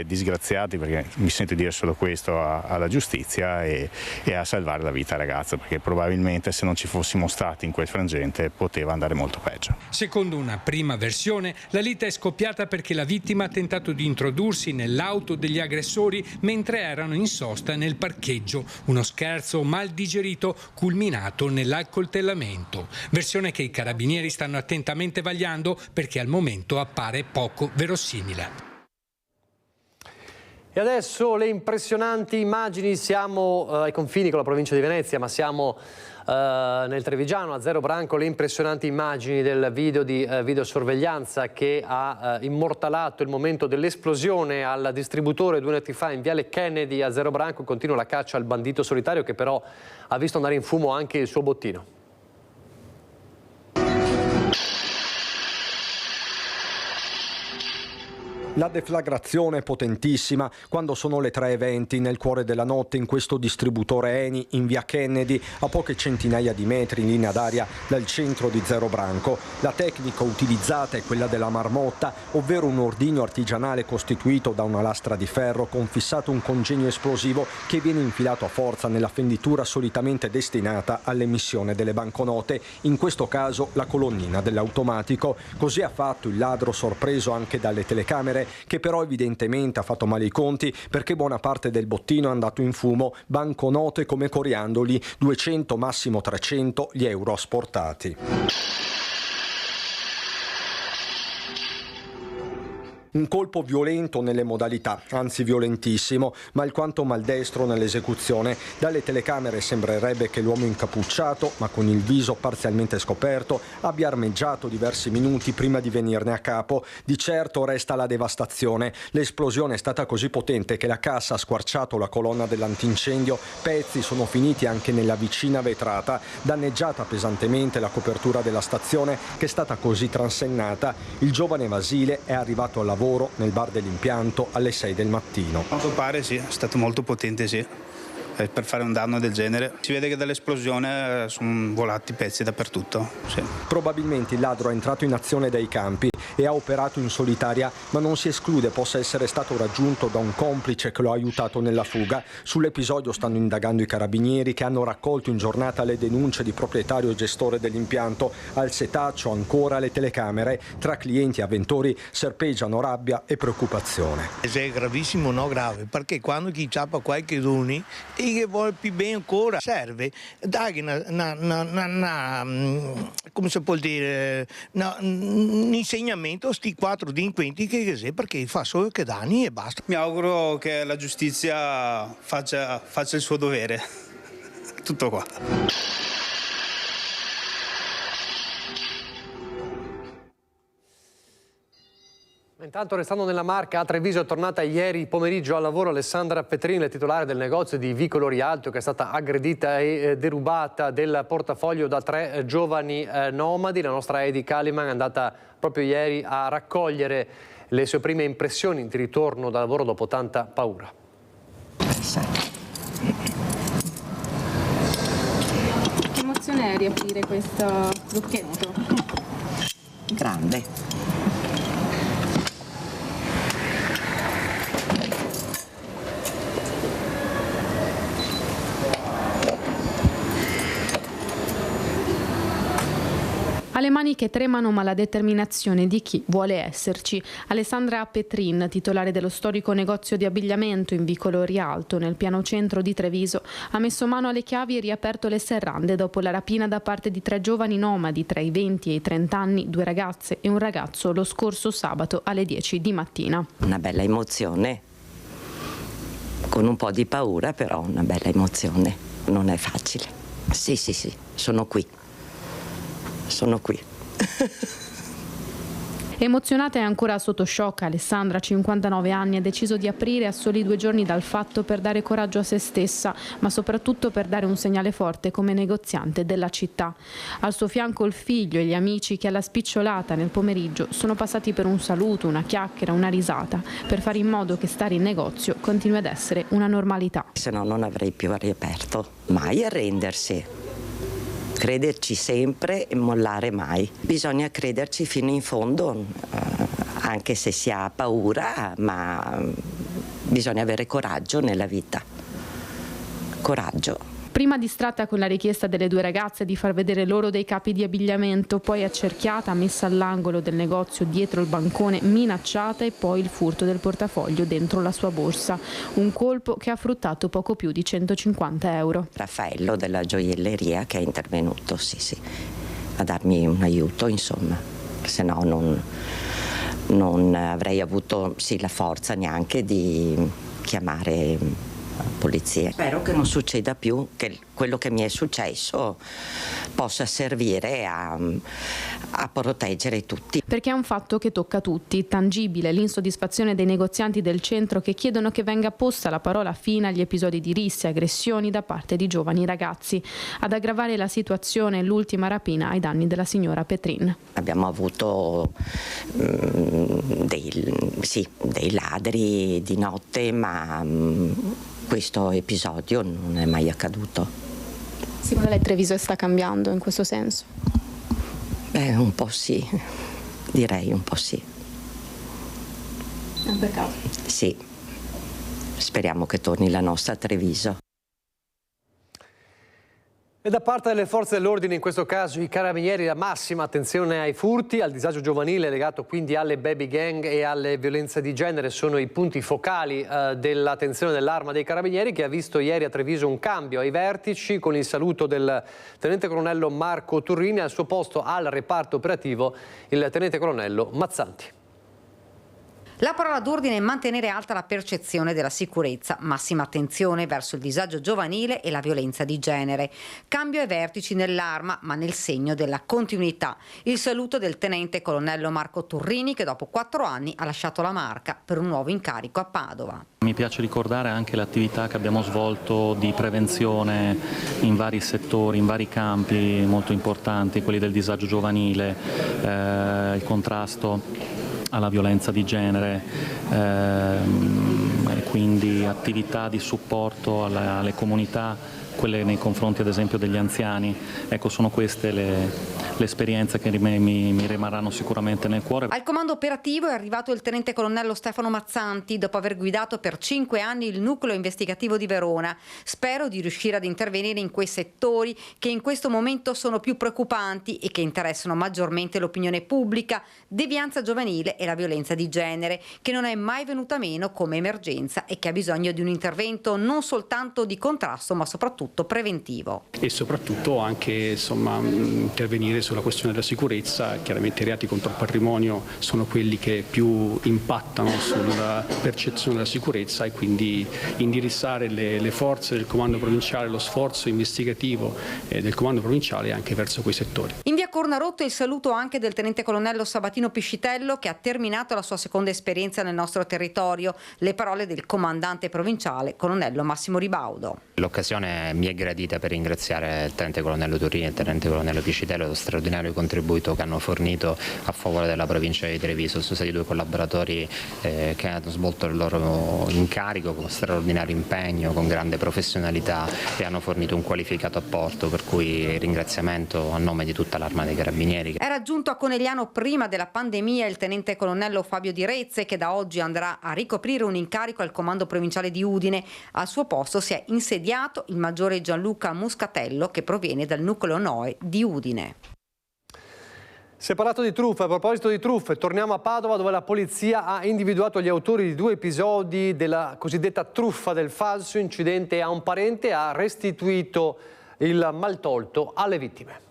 disgraziati, perché mi sento dire solo questo, alla giustizia e a salvare la vita ragazza, perché probabilmente se non ci fossimo stati in quel frangente poteva andare molto peggio. Secondo una prima versione, la lite è scoppiata perché la vittima ha tentato di introdursi nell'auto degli aggressori mentre erano in sosta nel parcheggio, uno scherzo mal digerito culminato nell'accoltellamento, versione che i carabinieri stanno attentamente vagliando perché al momento appare poco verosimile. E adesso le impressionanti immagini, siamo ai confini con la provincia di Venezia, ma siamo nel Trevigiano, a Zero Branco, le impressionanti immagini del video di videosorveglianza che ha immortalato il momento dell'esplosione al distributore 2 notti fa in Viale Kennedy a Zero Branco. Continua la caccia al bandito solitario che però ha visto andare in fumo anche il suo bottino. La deflagrazione è potentissima quando sono le 3:20 nel cuore della notte in questo distributore Eni in via Kennedy, a poche centinaia di metri in linea d'aria dal centro di Zero Branco. La tecnica utilizzata è quella della marmotta, ovvero un ordigno artigianale costituito da una lastra di ferro con fissato un congegno esplosivo che viene infilato a forza nella fenditura solitamente destinata all'emissione delle banconote, in questo caso la colonnina dell'automatico. Così ha fatto il ladro, sorpreso anche dalle telecamere, che però evidentemente ha fatto male i conti perché buona parte del bottino è andato in fumo, banconote come coriandoli, 200 massimo 300 gli euro asportati. Un colpo violento nelle modalità, anzi violentissimo, ma alquanto maldestro nell'esecuzione. Dalle telecamere sembrerebbe che l'uomo incappucciato, ma con il viso parzialmente scoperto, abbia armeggiato diversi minuti prima di venirne a capo. Di certo resta la devastazione. L'esplosione è stata così potente che la cassa ha squarciato la colonna dell'antincendio, pezzi sono finiti anche nella vicina vetrata, danneggiata pesantemente la copertura della stazione che è stata così transennata. Il giovane Vasile è arrivato al lavoro nel bar dell'impianto alle 6 del mattino. A quanto pare sì, è stato molto potente, sì, per fare un danno del genere. Si vede che dall'esplosione sono volati pezzi dappertutto. Sì. Probabilmente il ladro è entrato in azione dai campi e ha operato in solitaria, ma non si esclude possa essere stato raggiunto da un complice che lo ha aiutato nella fuga. Sull'episodio stanno indagando i carabinieri che hanno raccolto in giornata le denunce di proprietario e gestore dell'impianto. Al setaccio ancora le telecamere. Tra clienti e avventori serpeggiano rabbia e preoccupazione. È gravissimo, no grave, perché quando chi ciappa qualche duni e che vuole più bene ancora serve dare come si può dire, un insegnamento a questi 4 delinquenti che perché fa solo che danni e basta. Mi auguro che la giustizia faccia il suo dovere. Tutto qua. Intanto, restando nella Marca, a Treviso è tornata ieri pomeriggio al lavoro Alessandra Petrin, titolare del negozio di Vicolo Rialto, che è stata aggredita e derubata del portafoglio da 3 giovani nomadi. La nostra Edi Kaliman è andata proprio ieri a raccogliere le sue prime impressioni di ritorno dal lavoro dopo tanta paura. Che emozione è riaprire questo lucchetto? Grande. Ha le mani che tremano ma la determinazione di chi vuole esserci. Alessandra Petrin, titolare dello storico negozio di abbigliamento in Vicolo Rialto, nel piano centro di Treviso, ha messo mano alle chiavi e riaperto le serrande dopo la rapina da parte di 3 giovani nomadi tra i 20 e i 30 anni, 2 ragazze e un ragazzo, lo scorso sabato alle 10 di mattina. Una bella emozione, con un po' di paura, però una bella emozione. Non è facile. Sì, sono qui. Sono qui. Emozionata e ancora sotto shock, Alessandra, 59 anni, ha deciso di aprire a soli 2 giorni dal fatto per dare coraggio a se stessa, ma soprattutto per dare un segnale forte come negoziante della città. Al suo fianco il figlio e gli amici che alla spicciolata nel pomeriggio sono passati per un saluto, una chiacchiera, una risata, per fare in modo che stare in negozio continui ad essere una normalità. Se no non avrei più riaperto. Mai arrendersi. Crederci sempre e mollare mai. Bisogna crederci fino in fondo, anche se si ha paura, ma bisogna avere coraggio nella vita. Coraggio. Prima distratta con la richiesta delle 2 ragazze di far vedere loro dei capi di abbigliamento, poi accerchiata, messa all'angolo del negozio dietro il bancone, minacciata e poi il furto del portafoglio dentro la sua borsa. Un colpo che ha fruttato poco più di 150 euro. Raffaello della gioielleria che è intervenuto, sì, a darmi un aiuto, insomma, se no non avrei avuto la forza neanche di chiamare polizia. Spero che non succeda più, che quello che mi è successo possa servire a proteggere tutti. Perché è un fatto che tocca tutti, tangibile, l'insoddisfazione dei negozianti del centro che chiedono che venga posta la parola fine agli episodi di risse e aggressioni da parte di giovani ragazzi. Ad aggravare la situazione l'ultima rapina ai danni della signora Petrin. Abbiamo avuto dei ladri di notte, ma questo episodio non è mai accaduto. Secondo lei Treviso sta cambiando in questo senso? Un po' sì, direi un po' sì. È un peccato. Sì, speriamo che torni la nostra Treviso. E da parte delle forze dell'ordine, in questo caso i carabinieri, la massima attenzione ai furti, al disagio giovanile legato quindi alle baby gang e alle violenze di genere sono i punti focali dell'attenzione dell'Arma dei Carabinieri, che ha visto ieri a Treviso un cambio ai vertici con il saluto del tenente colonnello Marco Turrini, al suo posto al reparto operativo il tenente colonnello Mazzanti. La parola d'ordine è mantenere alta la percezione della sicurezza, massima attenzione verso il disagio giovanile e la violenza di genere. Cambio ai vertici nell'Arma, ma nel segno della continuità. Il saluto del tenente colonnello Marco Turrini, che dopo 4 anni ha lasciato la Marca per un nuovo incarico a Padova. Mi piace ricordare anche l'attività che abbiamo svolto di prevenzione in vari settori, in vari campi molto importanti, quelli del disagio giovanile, il contrasto alla violenza di genere, e quindi attività di supporto alle comunità, quelle nei confronti ad esempio degli anziani. Ecco, sono queste le esperienze che mi rimarranno sicuramente nel cuore. Al comando operativo è arrivato il tenente colonnello Stefano Mazzanti dopo aver guidato per 5 anni il nucleo investigativo di Verona. Spero di riuscire ad intervenire in quei settori che in questo momento sono più preoccupanti e che interessano maggiormente l'opinione pubblica, devianza giovanile e la violenza di genere, che non è mai venuta meno come emergenza e che ha bisogno di un intervento non soltanto di contrasto ma soprattutto preventivo. E soprattutto anche intervenire sulla questione della sicurezza. Chiaramente i reati contro il patrimonio sono quelli che più impattano sulla percezione della sicurezza, e quindi indirizzare le forze del comando provinciale, lo sforzo investigativo del comando provinciale anche verso quei settori. In via Cornarotto il saluto anche del tenente colonnello Sabatino Piscitello, che ha terminato la sua seconda esperienza nel nostro territorio. Le parole del comandante provinciale colonnello Massimo Ribaudo. L'occasione mi è gradita per ringraziare il tenente colonnello Turrini e il tenente colonnello Piscitello dello straordinario contributo che hanno fornito a favore della provincia di Treviso. Sono stati 2 collaboratori che hanno svolto il loro incarico con straordinario impegno, con grande professionalità, e hanno fornito un qualificato apporto, per cui ringraziamento a nome di tutta l'Arma dei Carabinieri. Era giunto a Conegliano prima della pandemia il tenente colonnello Fabio Di Rezze, che da oggi andrà a ricoprire un incarico al comando provinciale di Udine. Al suo posto si è insediato il maggiore Gianluca Muscatello, che proviene dal nucleo NOE di Udine. Si è parlato di truffe. A proposito di truffe, torniamo a Padova, dove la polizia ha individuato gli autori di 2 episodi della cosiddetta truffa del falso incidente a un parente e ha restituito il maltolto alle vittime.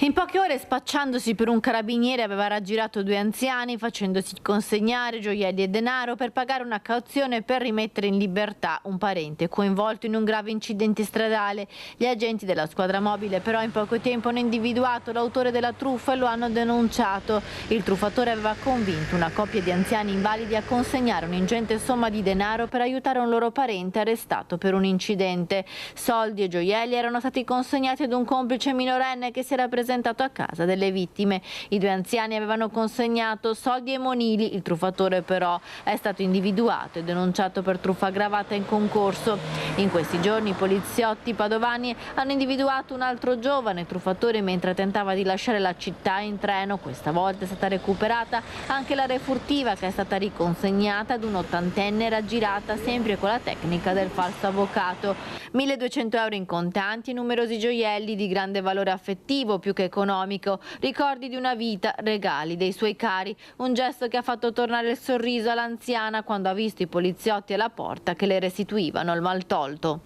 In poche ore, spacciandosi per un carabiniere, aveva raggirato 2 anziani, facendosi consegnare gioielli e denaro per pagare una cauzione per rimettere in libertà un parente coinvolto in un grave incidente stradale. Gli agenti della squadra mobile però in poco tempo hanno individuato l'autore della truffa e lo hanno denunciato. Il truffatore aveva convinto una coppia di anziani invalidi a consegnare un'ingente somma di denaro per aiutare un loro parente arrestato per un incidente. Soldi e gioielli erano stati consegnati ad un complice minorenne che si era presentato a casa delle vittime. I 2 anziani avevano consegnato soldi e monili, il truffatore però è stato individuato e denunciato per truffa aggravata in concorso. In questi giorni i poliziotti padovani hanno individuato un altro giovane truffatore mentre tentava di lasciare la città in treno. Questa volta è stata recuperata anche la refurtiva, che è stata riconsegnata ad un 80enne raggirata sempre con la tecnica del falso avvocato. 1.200 euro in contanti e numerosi gioielli di grande valore affettivo più che economico, ricordi di una vita, regali dei suoi cari, un gesto che ha fatto tornare il sorriso all'anziana quando ha visto i poliziotti alla porta che le restituivano il maltolto.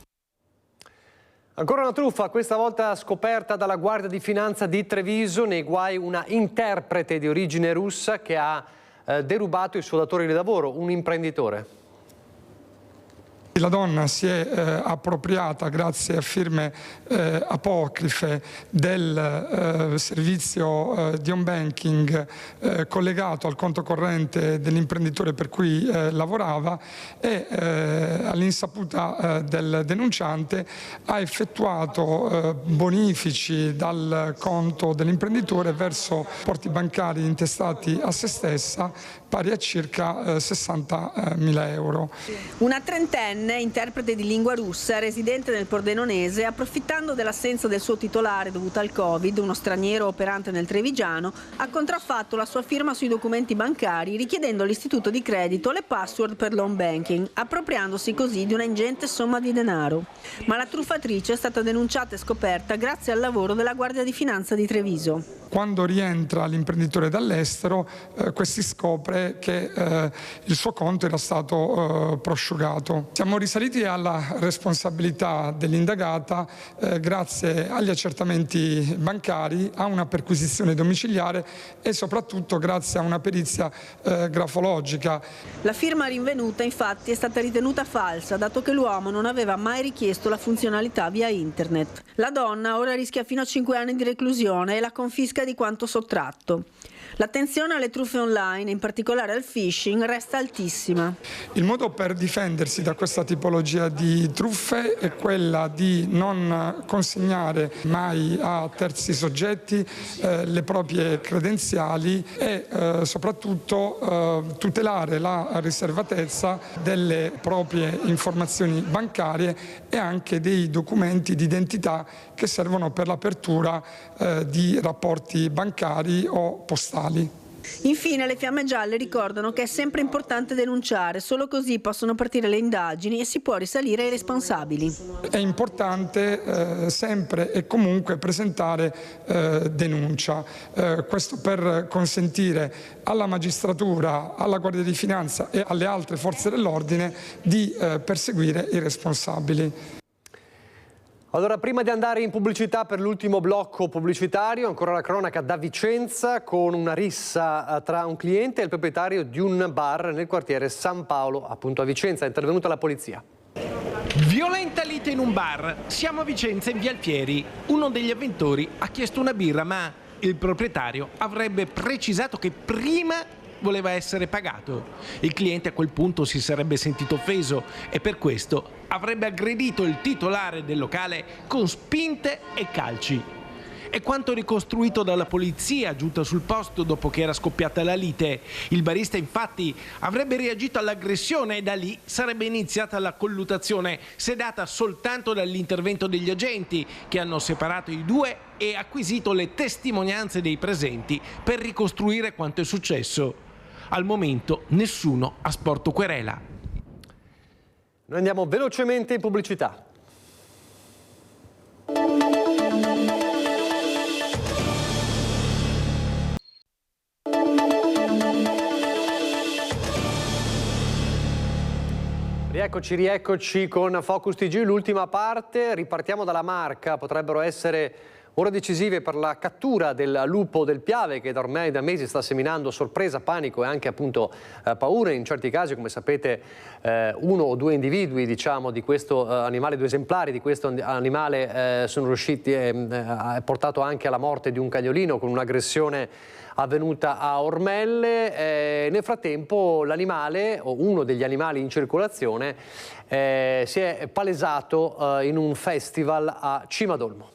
Ancora una truffa, questa volta scoperta dalla Guardia di Finanza di Treviso, nei guai una interprete di origine russa che ha derubato il suo datore di lavoro, un imprenditore. La donna si è appropriata, grazie a firme apocrife, del servizio di home banking collegato al conto corrente dell'imprenditore per cui lavorava e all'insaputa del denunciante ha effettuato bonifici dal conto dell'imprenditore verso porti bancari intestati a se stessa pari a circa 60.000 euro. Una trentenne, interprete di lingua russa, residente nel Pordenonese, approfittando dell'assenza del suo titolare dovuta al Covid, uno straniero operante nel Trevigiano, ha contraffatto la sua firma sui documenti bancari richiedendo all'istituto di credito le password per l'home banking, appropriandosi così di una ingente somma di denaro. Ma la truffatrice è stata denunciata e scoperta grazie al lavoro della Guardia di Finanza di Treviso. Quando rientra l'imprenditore dall'estero, questi scopre che il suo conto era stato prosciugato. Siamo Siamo risaliti alla responsabilità dell'indagata grazie agli accertamenti bancari, a una perquisizione domiciliare e soprattutto grazie a una perizia grafologica. La firma rinvenuta infatti è stata ritenuta falsa, dato che l'uomo non aveva mai richiesto la funzionalità via internet. La donna ora rischia fino a 5 anni di reclusione e la confisca di quanto sottratto. L'attenzione alle truffe online, in particolare al phishing, resta altissima. Il modo per difendersi da questa tipologia di truffe è quella di non consegnare mai a terzi soggetti le proprie credenziali e soprattutto tutelare la riservatezza delle proprie informazioni bancarie e anche dei documenti di identità che servono per l'apertura di rapporti bancari o postali. Infine le Fiamme Gialle ricordano che è sempre importante denunciare, solo così possono partire le indagini e si può risalire ai responsabili. È importante sempre e comunque presentare denuncia, questo per consentire alla magistratura, alla Guardia di Finanza e alle altre forze dell'ordine di perseguire i responsabili. Allora, prima di andare in pubblicità per l'ultimo blocco pubblicitario, ancora la cronaca da Vicenza con una rissa tra un cliente e il proprietario di un bar nel quartiere San Paolo, appunto a Vicenza. È intervenuta la polizia. Violenta lite in un bar. Siamo a Vicenza in via Alfieri. Uno degli avventori ha chiesto una birra, ma il proprietario avrebbe precisato che prima voleva essere pagato. Il cliente a quel punto si sarebbe sentito offeso e per questo avrebbe aggredito il titolare del locale con spinte e calci. È quanto ricostruito dalla polizia giunta sul posto dopo che era scoppiata la lite. Il barista infatti avrebbe reagito all'aggressione e da lì sarebbe iniziata la colluttazione, sedata soltanto dall'intervento degli agenti che hanno separato i due e acquisito le testimonianze dei presenti per ricostruire quanto è successo. Al momento nessuno ha sporto querela. Noi andiamo velocemente in pubblicità. Rieccoci con Focus TG, l'ultima parte. Ripartiamo dalla Marca, potrebbero essere ore decisive per la cattura del lupo del Piave che ormai da mesi sta seminando sorpresa, panico e anche appunto paure. In certi casi, come sapete, uno o due individui di questo animale, due esemplari di questo animale sono riusciti, portato anche alla morte di un cagnolino con un'aggressione avvenuta a Ormelle. Nel frattempo l'animale, o uno degli animali in circolazione, si è palesato in un festival a Cimadolmo.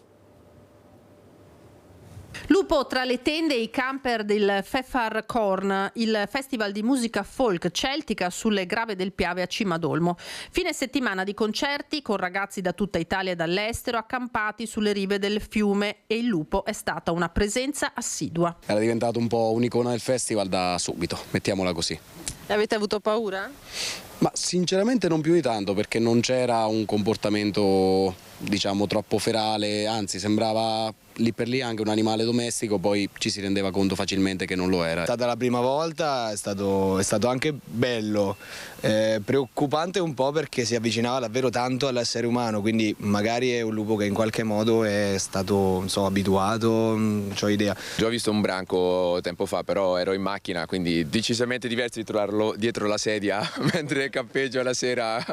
Lupo tra le tende e i camper del Pfefferkorn, il festival di musica folk celtica sulle Grave del Piave a Cimadolmo. Fine settimana di concerti con ragazzi da tutta Italia e dall'estero accampati sulle rive del fiume e il lupo è stata una presenza assidua. Era diventato un po' un'icona del festival da subito, mettiamola così. Avete avuto paura? Ma sinceramente non più di tanto, perché non c'era un comportamento troppo ferale, anzi sembrava lì per lì anche un animale domestico, poi ci si rendeva conto facilmente che non lo era. È stata la prima volta, è stato anche bello, preoccupante un po' perché si avvicinava davvero tanto all'essere umano, quindi magari è un lupo che in qualche modo è stato abituato, non ho idea. Già ho visto un branco tempo fa, però ero in macchina, quindi decisamente diverso di trovarlo dietro la sedia mentre campeggio la sera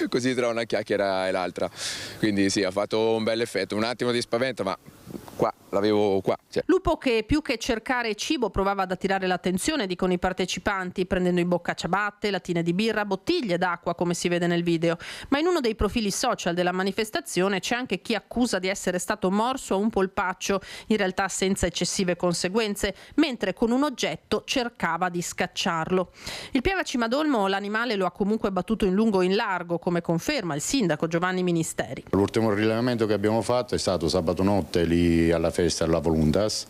così tra una chiacchiera e l'altra, quindi sì, ha fatto un bel effetto, un attimo di spavento, ma qua l'avevo qua. Lupo che più che cercare cibo provava ad attirare l'attenzione, dicono i partecipanti, prendendo in bocca ciabatte, lattine di birra, bottiglie d'acqua, come si vede nel video. Ma in uno dei profili social della manifestazione c'è anche chi accusa di essere stato morso a un polpaccio, in realtà senza eccessive conseguenze, mentre con un oggetto cercava di scacciarlo. Il Piave Cimadolmo l'animale lo ha comunque battuto in lungo e in largo, come conferma il sindaco Giovanni Ministeri. L'ultimo rilevamento che abbiamo fatto è stato sabato notte lì alla festa alla Voluntas,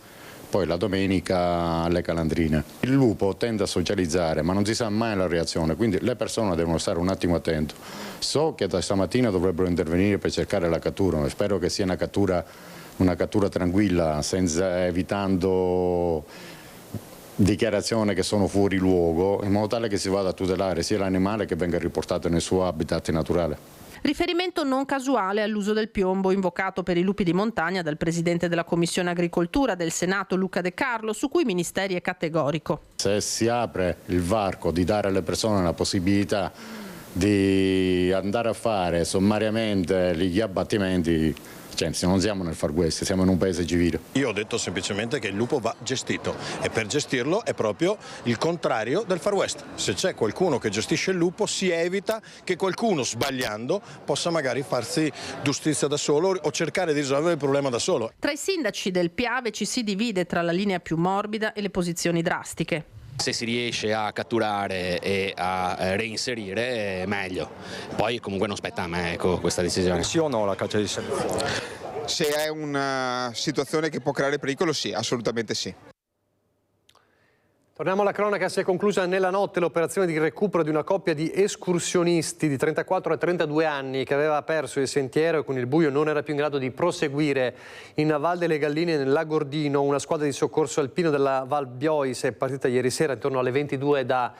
poi la domenica alle Calandrine. Il lupo tende a socializzare, ma non si sa mai la reazione, quindi le persone devono stare un attimo attento. So che da stamattina dovrebbero intervenire per cercare la cattura, spero che sia una cattura tranquilla, evitando dichiarazioni che sono fuori luogo, in modo tale che si vada a tutelare sia l'animale che venga riportato nel suo habitat naturale. Riferimento non casuale all'uso del piombo invocato per i lupi di montagna dal Presidente della Commissione Agricoltura del Senato Luca De Carlo, su cui il Ministero è categorico. Se si apre il varco di dare alle persone la possibilità di andare a fare sommariamente gli abbattimenti, cioè, non siamo nel Far West, siamo in un paese civile. Io ho detto semplicemente che il lupo va gestito e per gestirlo è proprio il contrario del Far West. Se c'è qualcuno che gestisce il lupo si evita che qualcuno sbagliando possa magari farsi giustizia da solo o cercare di risolvere il problema da solo. Tra i sindaci del Piave ci si divide tra la linea più morbida e le posizioni drastiche. Se si riesce a catturare e a reinserire, meglio. Poi comunque non spetta a me, ecco, questa decisione. Sì o no la caccia di selezione? Se è una situazione che può creare pericolo, sì, assolutamente sì. Torniamo alla cronaca. Si è conclusa nella notte l'operazione di recupero di una coppia di escursionisti di 34 e 32 anni che aveva perso il sentiero e con il buio non era più in grado di proseguire in Val delle Galline nel Lago Ordino. Una squadra di soccorso alpino della Val Biois è partita ieri sera intorno alle 22 da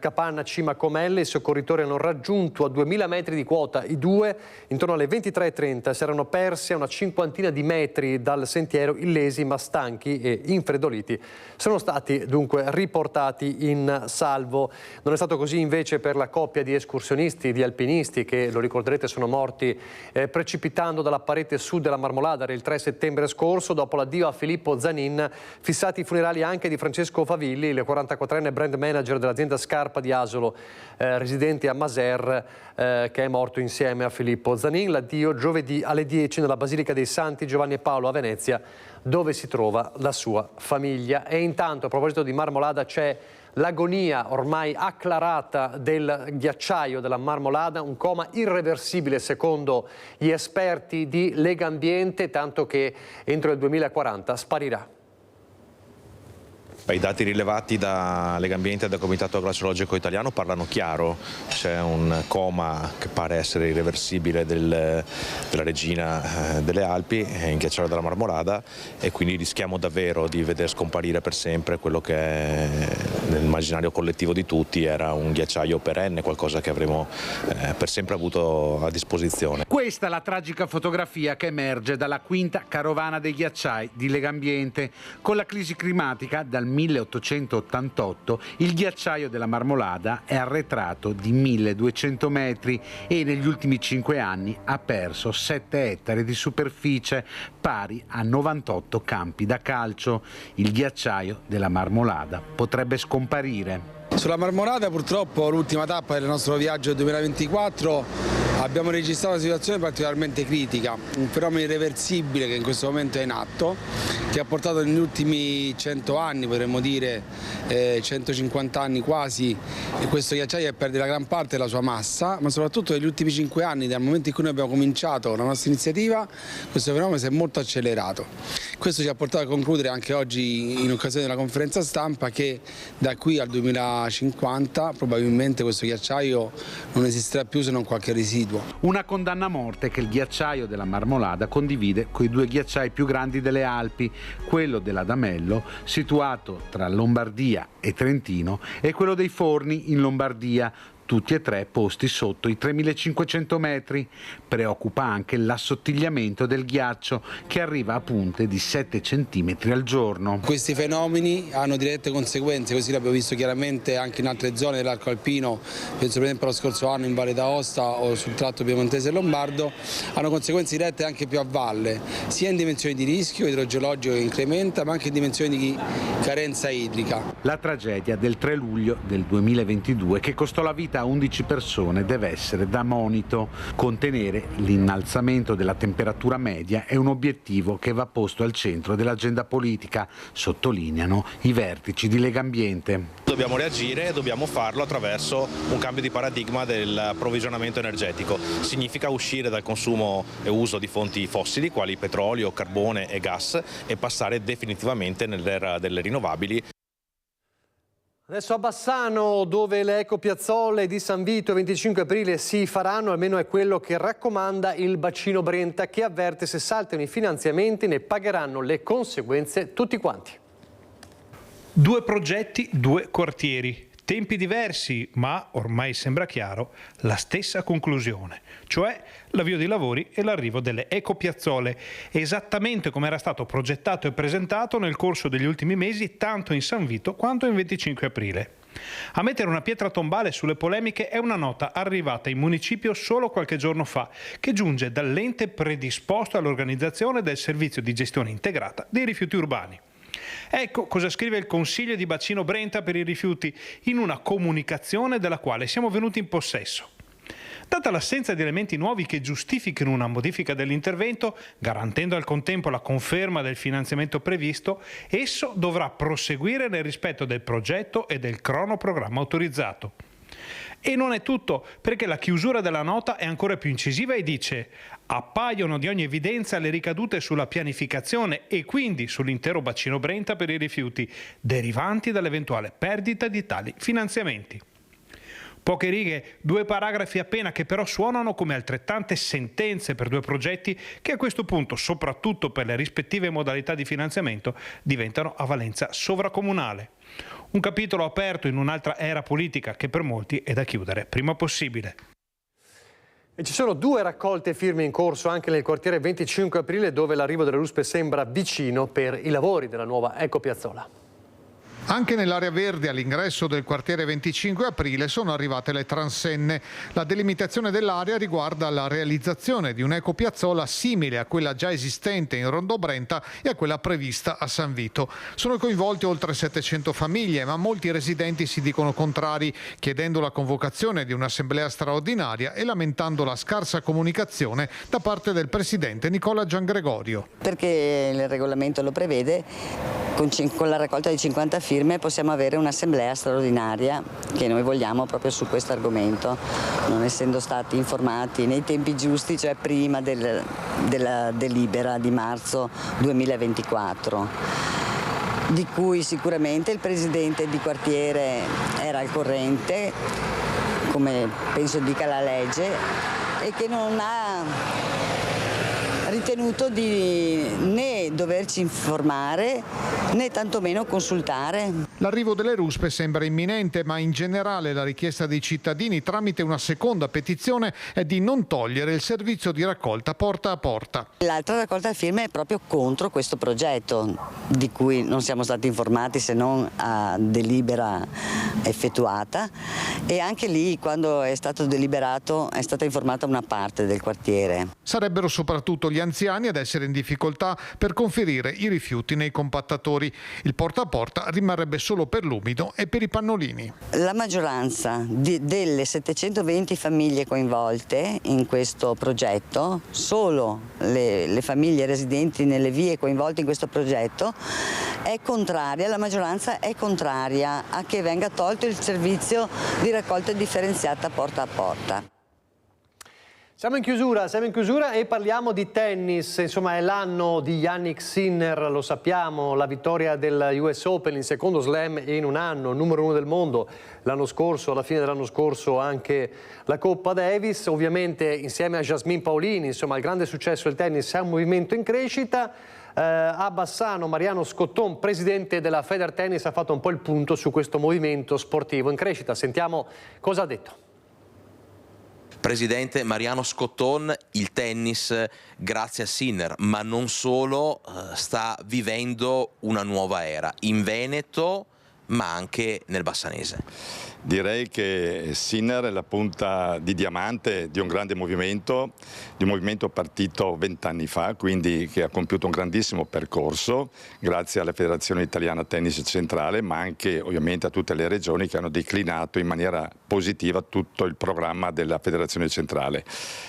Capanna Cima Comelle. I soccorritori hanno raggiunto a 2000 metri di quota i due. Intorno alle 23:30 si erano persi a una cinquantina di metri dal sentiero, illesi ma stanchi e infreddoliti. Sono stati dunque riportati in salvo. Non è stato così invece per la coppia di escursionisti, di alpinisti che, lo ricorderete, sono morti precipitando dalla parete sud della Marmolada il 3 settembre scorso. Dopo l'addio a Filippo Zanin, fissati i funerali anche di Francesco Favilli, il 44enne brand manager dell'azienda Scarpa di Asolo, residente a Maser, che è morto insieme a Filippo Zanin. L'addio giovedì alle 10 nella Basilica dei Santi Giovanni e Paolo a Venezia, dove si trova la sua famiglia. E intanto, a proposito di Marmolada, c'è l'agonia ormai acclarata del ghiacciaio della Marmolada, un coma irreversibile secondo gli esperti di Legambiente, tanto che entro il 2040 sparirà. I dati rilevati da Legambiente e dal Comitato Glaciologico Italiano parlano chiaro. C'è un coma che pare essere irreversibile della regina delle Alpi, in ghiacciaio della Marmolada, e quindi rischiamo davvero di vedere scomparire per sempre quello che nell'immaginario collettivo di tutti era un ghiacciaio perenne, qualcosa che avremo per sempre avuto a disposizione. Questa è la tragica fotografia che emerge dalla quinta carovana dei ghiacciai di Legambiente. Con la crisi climatica dal 1888 il ghiacciaio della Marmolada è arretrato di 1200 metri e negli ultimi 5 anni ha perso 7 ettari di superficie, pari a 98 campi da calcio. Il ghiacciaio della Marmolada potrebbe scomparire. Sulla Marmolada purtroppo l'ultima tappa del nostro viaggio del 2024 abbiamo registrato una situazione particolarmente critica, un fenomeno irreversibile che in questo momento è in atto, che ha portato negli ultimi 100 anni, potremmo dire 150 anni quasi, questo ghiacciaio a perdere la gran parte della sua massa, ma soprattutto negli ultimi 5 anni, dal momento in cui noi abbiamo cominciato la nostra iniziativa, questo fenomeno si è molto accelerato. Questo ci ha portato a concludere anche oggi, in occasione della conferenza stampa, che da qui al 2050 probabilmente questo ghiacciaio non esisterà più se non qualche residuo. Una condanna a morte che il ghiacciaio della Marmolada condivide con i due ghiacciai più grandi delle Alpi, quello dell'Adamello, situato tra Lombardia e Trentino, e quello dei Forni in Lombardia, tutti e tre posti sotto i 3500 metri. Preoccupa anche l'assottigliamento del ghiaccio, che arriva a punte di 7 centimetri al giorno. Questi fenomeni hanno dirette conseguenze, così l'abbiamo visto chiaramente anche in altre zone dell'arco alpino, penso per esempio lo scorso anno in Valle d'Aosta o sul tratto piemontese e lombardo, hanno conseguenze dirette anche più a valle, sia in dimensioni di rischio idrogeologico che incrementa, ma anche in dimensioni di carenza idrica. La tragedia del 3 luglio del 2022, che costò la vita a 11 persone, deve essere da monito. Contenere l'innalzamento della temperatura media è un obiettivo che va posto al centro dell'agenda politica, sottolineano i vertici di Legambiente. Dobbiamo reagire e dobbiamo farlo attraverso un cambio di paradigma dell'approvvigionamento energetico. Significa uscire dal consumo e uso di fonti fossili quali petrolio, carbone e gas e passare definitivamente nell'era delle rinnovabili. Adesso a Bassano, dove le ecopiazzole di San Vito il 25 aprile si faranno, almeno è quello che raccomanda il Bacino Brenta, che avverte: se saltano i finanziamenti ne pagheranno le conseguenze tutti quanti. Due progetti, due quartieri. Tempi diversi, ma ormai sembra chiaro, la stessa conclusione, cioè l'avvio dei lavori e l'arrivo delle ecopiazzole, esattamente come era stato progettato e presentato nel corso degli ultimi mesi, tanto in San Vito quanto in 25 aprile. A mettere una pietra tombale sulle polemiche è una nota arrivata in municipio solo qualche giorno fa, che giunge dall'ente predisposto all'organizzazione del servizio di gestione integrata dei rifiuti urbani. Ecco cosa scrive il Consiglio di Bacino Brenta per i rifiuti in una comunicazione della quale siamo venuti in possesso. Data l'assenza di elementi nuovi che giustifichino una modifica dell'intervento, garantendo al contempo la conferma del finanziamento previsto, esso dovrà proseguire nel rispetto del progetto e del cronoprogramma autorizzato. E non è tutto, perché la chiusura della nota è ancora più incisiva e dice: appaiono di ogni evidenza le ricadute sulla pianificazione e quindi sull'intero bacino Brenta per i rifiuti, derivanti dall'eventuale perdita di tali finanziamenti. Poche righe, due paragrafi appena, che però suonano come altrettante sentenze per due progetti che a questo punto, soprattutto per le rispettive modalità di finanziamento, diventano a valenza sovracomunale. Un capitolo aperto in un'altra era politica che per molti è da chiudere prima possibile. E ci sono due raccolte firme in corso anche nel quartiere 25 aprile, dove l'arrivo delle ruspe sembra vicino per i lavori della nuova ecopiazzola. Anche nell'area verde all'ingresso del quartiere 25 aprile sono arrivate le transenne. La delimitazione dell'area riguarda la realizzazione di un'ecopiazzola simile a quella già esistente in Rondò Brenta e a quella prevista a San Vito. Sono coinvolte oltre 700 famiglie, ma molti residenti si dicono contrari, chiedendo la convocazione di un'assemblea straordinaria e lamentando la scarsa comunicazione da parte del presidente Nicola Giangregorio. Perché il regolamento lo prevede, con la raccolta di 50 firme possiamo avere un'assemblea straordinaria che noi vogliamo proprio su questo argomento, non essendo stati informati nei tempi giusti, cioè prima della delibera di marzo 2024, di cui sicuramente il presidente di quartiere era al corrente, come penso dica la legge, e che non ha ritenuto di né doverci informare né tantomeno consultare. L'arrivo delle ruspe sembra imminente, ma in generale la richiesta dei cittadini tramite una seconda petizione è di non togliere il servizio di raccolta porta a porta. L'altra raccolta firme è proprio contro questo progetto, di cui non siamo stati informati se non a delibera effettuata, e anche lì quando è stato deliberato è stata informata una parte del quartiere. Sarebbero soprattutto gli anziani ad essere in difficoltà per conferire i rifiuti nei compattatori. Il porta a porta rimarrebbe solo per l'umido e per i pannolini. La maggioranza delle 720 famiglie coinvolte in questo progetto, solo le famiglie residenti nelle vie coinvolte in questo progetto, è contraria, la maggioranza è contraria a che venga tolto il servizio di raccolta differenziata porta a porta. Siamo in chiusura e parliamo di tennis. Insomma, è l'anno di Jannik Sinner, lo sappiamo, la vittoria del US Open, il secondo slam in un anno, numero 1 del mondo. L'anno scorso, alla fine dell'anno scorso, anche la Coppa Davis, ovviamente insieme a Jasmine Paolini. Insomma, il grande successo del tennis è un movimento in crescita. A Bassano, Mariano Scotton, presidente della Federtennis, ha fatto un po' il punto su questo movimento sportivo in crescita. Sentiamo cosa ha detto. Presidente Mariano Scotton, il tennis grazie a Sinner, ma non solo, sta vivendo una nuova era in Veneto ma anche nel Bassanese. Direi che Sinner è la punta di diamante di un grande movimento, di un movimento partito 20 anni fa, quindi che ha compiuto un grandissimo percorso grazie alla Federazione Italiana Tennis Centrale, ma anche ovviamente a tutte le regioni che hanno declinato in maniera positiva tutto il programma della Federazione Centrale.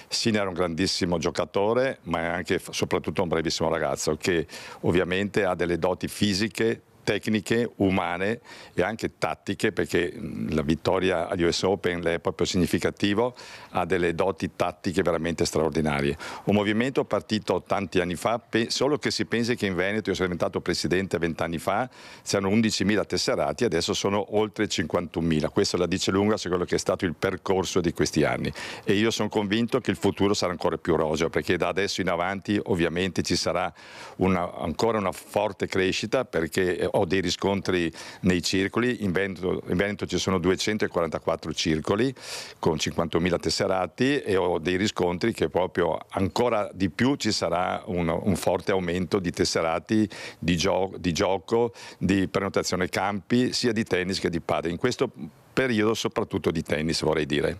Sinner è un grandissimo giocatore, ma è anche soprattutto un bravissimo ragazzo che ovviamente ha delle doti fisiche, tecniche, umane e anche tattiche, perché la vittoria agli US Open è proprio significativo, ha delle doti tattiche veramente straordinarie. Un movimento partito tanti anni fa, solo che si pensi che in Veneto, io sono diventato presidente 20 anni fa, c'erano 11.000 tesserati, adesso sono oltre 51.000. Questo la dice lunga su quello che è stato il percorso di questi anni e io sono convinto che il futuro sarà ancora più roseo, perché da adesso in avanti ovviamente ci sarà ancora una forte crescita, perché ho dei riscontri nei circoli, in Veneto ci sono 244 circoli con 50.000 tesserati e ho dei riscontri che proprio ancora di più ci sarà un forte aumento di tesserati, di gioco, di prenotazione campi, sia di tennis che di padel. In questo periodo soprattutto di tennis, vorrei dire.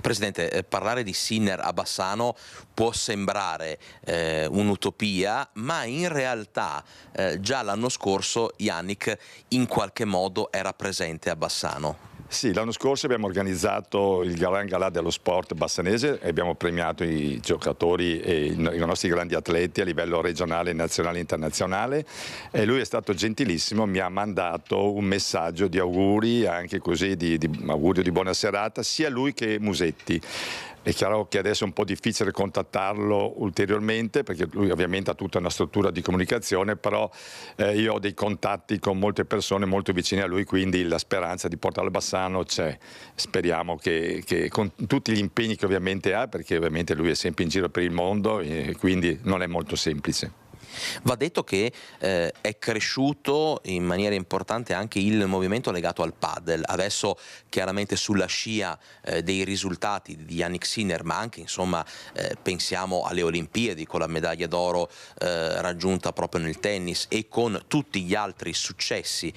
Presidente, parlare di Sinner a Bassano può sembrare un'utopia, ma in realtà già l'anno scorso Yannick in qualche modo era presente a Bassano. Sì, l'anno scorso abbiamo organizzato il Gran Galà dello sport bassanese e abbiamo premiato i giocatori e i nostri grandi atleti a livello regionale, nazionale e internazionale, e lui è stato gentilissimo, mi ha mandato un messaggio di auguri, anche così di augurio di buona serata, sia lui che Musetti. È chiaro che adesso è un po' difficile contattarlo ulteriormente perché lui ovviamente ha tutta una struttura di comunicazione, però io ho dei contatti con molte persone molto vicine a lui, quindi la speranza di portarlo a Bassano c'è. Speriamo che con tutti gli impegni che ovviamente ha, perché ovviamente lui è sempre in giro per il mondo e quindi non è molto semplice. Va detto che è cresciuto in maniera importante anche il movimento legato al padel, adesso chiaramente sulla scia dei risultati di Yannick Sinner, ma anche insomma pensiamo alle Olimpiadi con la medaglia d'oro raggiunta proprio nel tennis e con tutti gli altri successi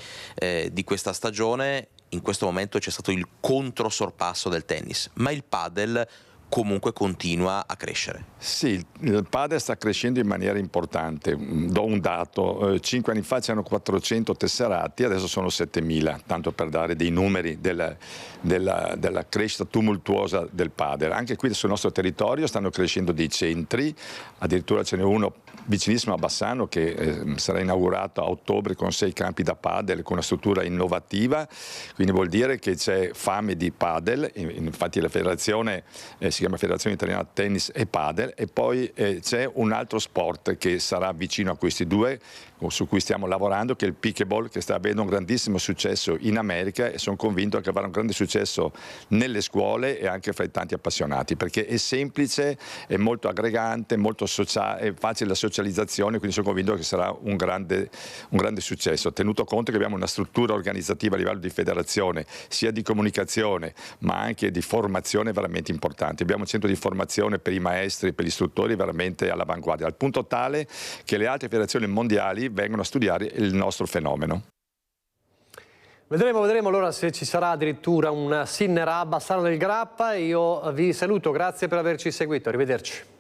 di questa stagione. In questo momento c'è stato il controsorpasso del tennis, ma il padel comunque continua a crescere. Sì, il padel sta crescendo in maniera importante. Do un dato: 5 anni fa c'erano 400 tesserati, adesso sono 7.000, tanto per dare dei numeri della crescita tumultuosa del padel. Anche qui sul nostro territorio stanno crescendo dei centri, addirittura ce n'è uno vicinissimo a Bassano che sarà inaugurato a ottobre con 6 campi da padel, con una struttura innovativa, quindi vuol dire che c'è fame di padel. Infatti la federazione si chiama Federazione Italiana Tennis e Padel, e poi c'è un altro sport che sarà vicino a questi due, su cui stiamo lavorando, che è il pickleball, che sta avendo un grandissimo successo in America, e sono convinto che avrà un grande successo nelle scuole e anche fra i tanti appassionati, perché è semplice, è molto aggregante, molto sociale, è facile la socializzazione, quindi sono convinto che sarà un grande successo, tenuto conto che abbiamo una struttura organizzativa a livello di federazione, sia di comunicazione ma anche di formazione veramente importante. Abbiamo un centro di formazione per i maestri e per gli istruttori veramente all'avanguardia, al punto tale che le altre federazioni mondiali vengono a studiare il nostro fenomeno. Vedremo allora se ci sarà addirittura un Sinner a Bassano del Grappa. Io vi saluto, grazie per averci seguito, arrivederci.